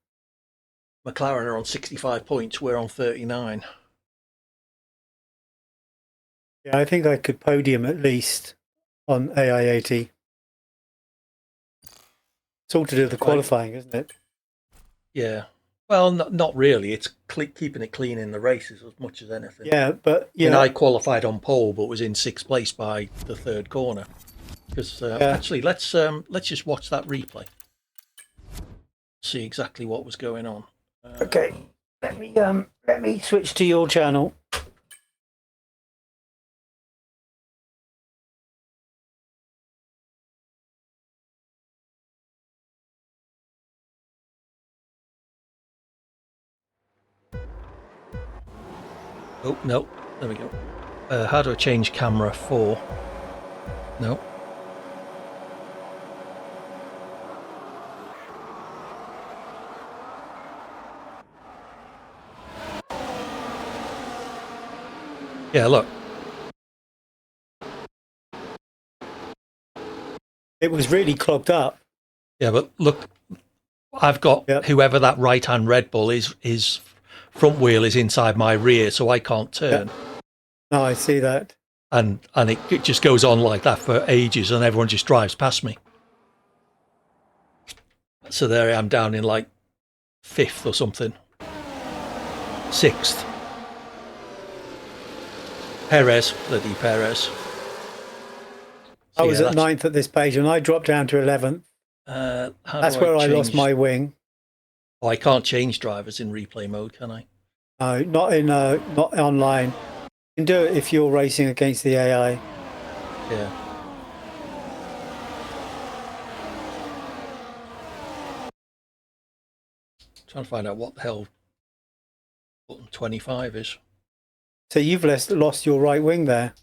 McLaren are on 65 points. We're on 39. Yeah, I think I could podium at least on AI80. It's all to do with the qualifying, isn't it? Yeah. Well, not really. It's keeping it clean in the races as much as anything. Yeah, but And I qualified on pole, but was in 6th place by the third corner. Because actually, let's just watch that replay. See exactly what was going on. Okay, let me switch to your channel. Oh no, there we go. How do I change camera 4? No. Yeah, look. It was really clogged up. Yeah, but look, I've got whoever that right-hand Red Bull is, his front wheel is inside my rear, so I can't turn. No, I see that. And it just goes on like that for ages, and everyone just drives past me. So there I am down in like 5th or something. 6th. Bloody Perez. So I was at 9th at this page, and I dropped down to 11th. That's where I lost my wing. Oh, I can't change drivers in replay mode, can I? No, not online. You can do it if you're racing against the AI. Yeah. Trying to find out what the hell button 25 is. So you've lost your right wing there.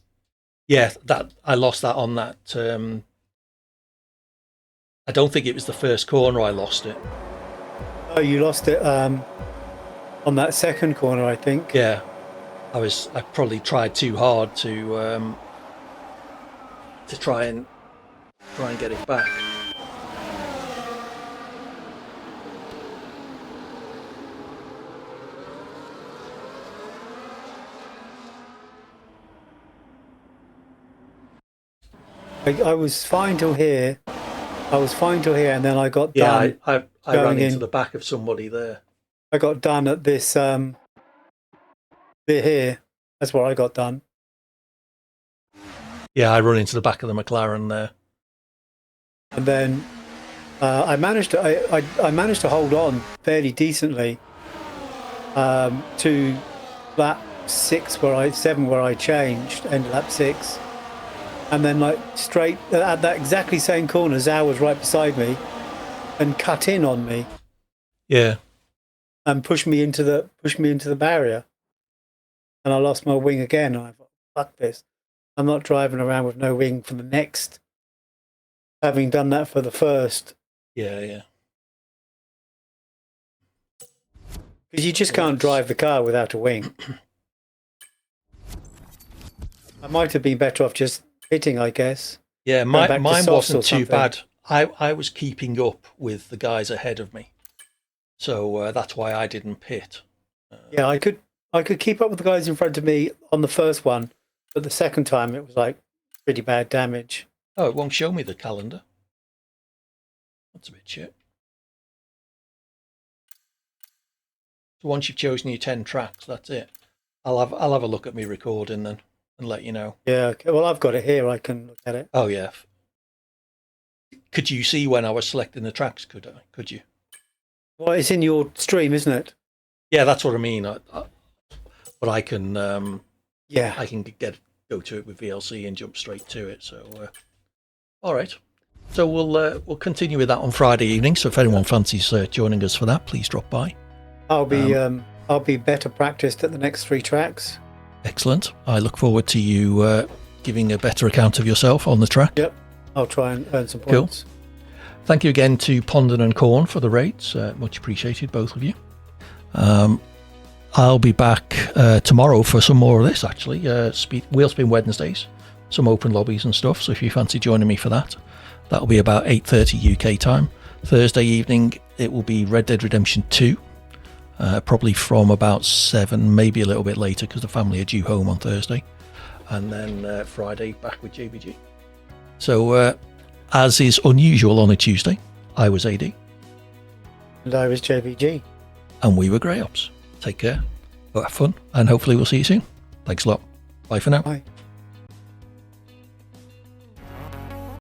Yeah, that I lost that on that. I don't think it was the first corner I lost it. Oh, you lost it on that second corner, I think. Yeah, I probably tried too hard to try and get it back. I was fine till here. And then I got done. Yeah, I ran into the back of somebody there. I got done at this bit here. That's where I got done. Yeah, I run into the back of the McLaren there. And then I managed to hold on fairly decently to lap 7 where I changed, end lap 6. And then, like, straight at that exactly same corner, Zhao was right beside me and cut in on me. Yeah. And pushed me into the barrier. And I lost my wing again. And I thought, fuck this. I'm not driving around with no wing for the next. Having done that for the first. Yeah. Because you just can't drive the car without a wing. I might have been better off just hitting, I guess. Yeah, mine wasn't too bad. I was keeping up with the guys ahead of me, so that's why I didn't pit. Yeah, I could keep up with the guys in front of me on the first one, but the second time it was like pretty bad damage. Oh, it won't show me the calendar. That's a bit shit. So once you've chosen your 10 tracks, that's it. I'll have a look at me recording then and let you know. Yeah, okay. Well, I've got it here. I can look at it. Oh yeah. Could you see when I was selecting the tracks? Could you? Well, it's in your stream, isn't it? Yeah, that's what I mean. But I can. Yeah. I can go to it with VLC and jump straight to it. So, all right. So we'll continue with that on Friday evening. So if anyone fancies joining us for that, please drop by. I'll be better practiced at the next 3 tracks. Excellent. I look forward to you giving a better account of yourself on the track. Yep. I'll try and earn some points. Cool. Thank you again to Pondon and Corn for the rates. Much appreciated, both of you. I'll be back tomorrow for some more of this, actually. Wheel Spin Wednesdays, some open lobbies and stuff. So if you fancy joining me for that, that'll be about 8:30 UK time. Thursday evening, it will be Red Dead Redemption 2, probably from about 7, maybe a little bit later because the family are due home on Thursday. And then Friday, back with JBG. So, as is unusual on a Tuesday, I was AD. And I was JBG. And we were GreyOps. Take care, go have fun, and hopefully we'll see you soon. Thanks a lot. Bye for now. Bye.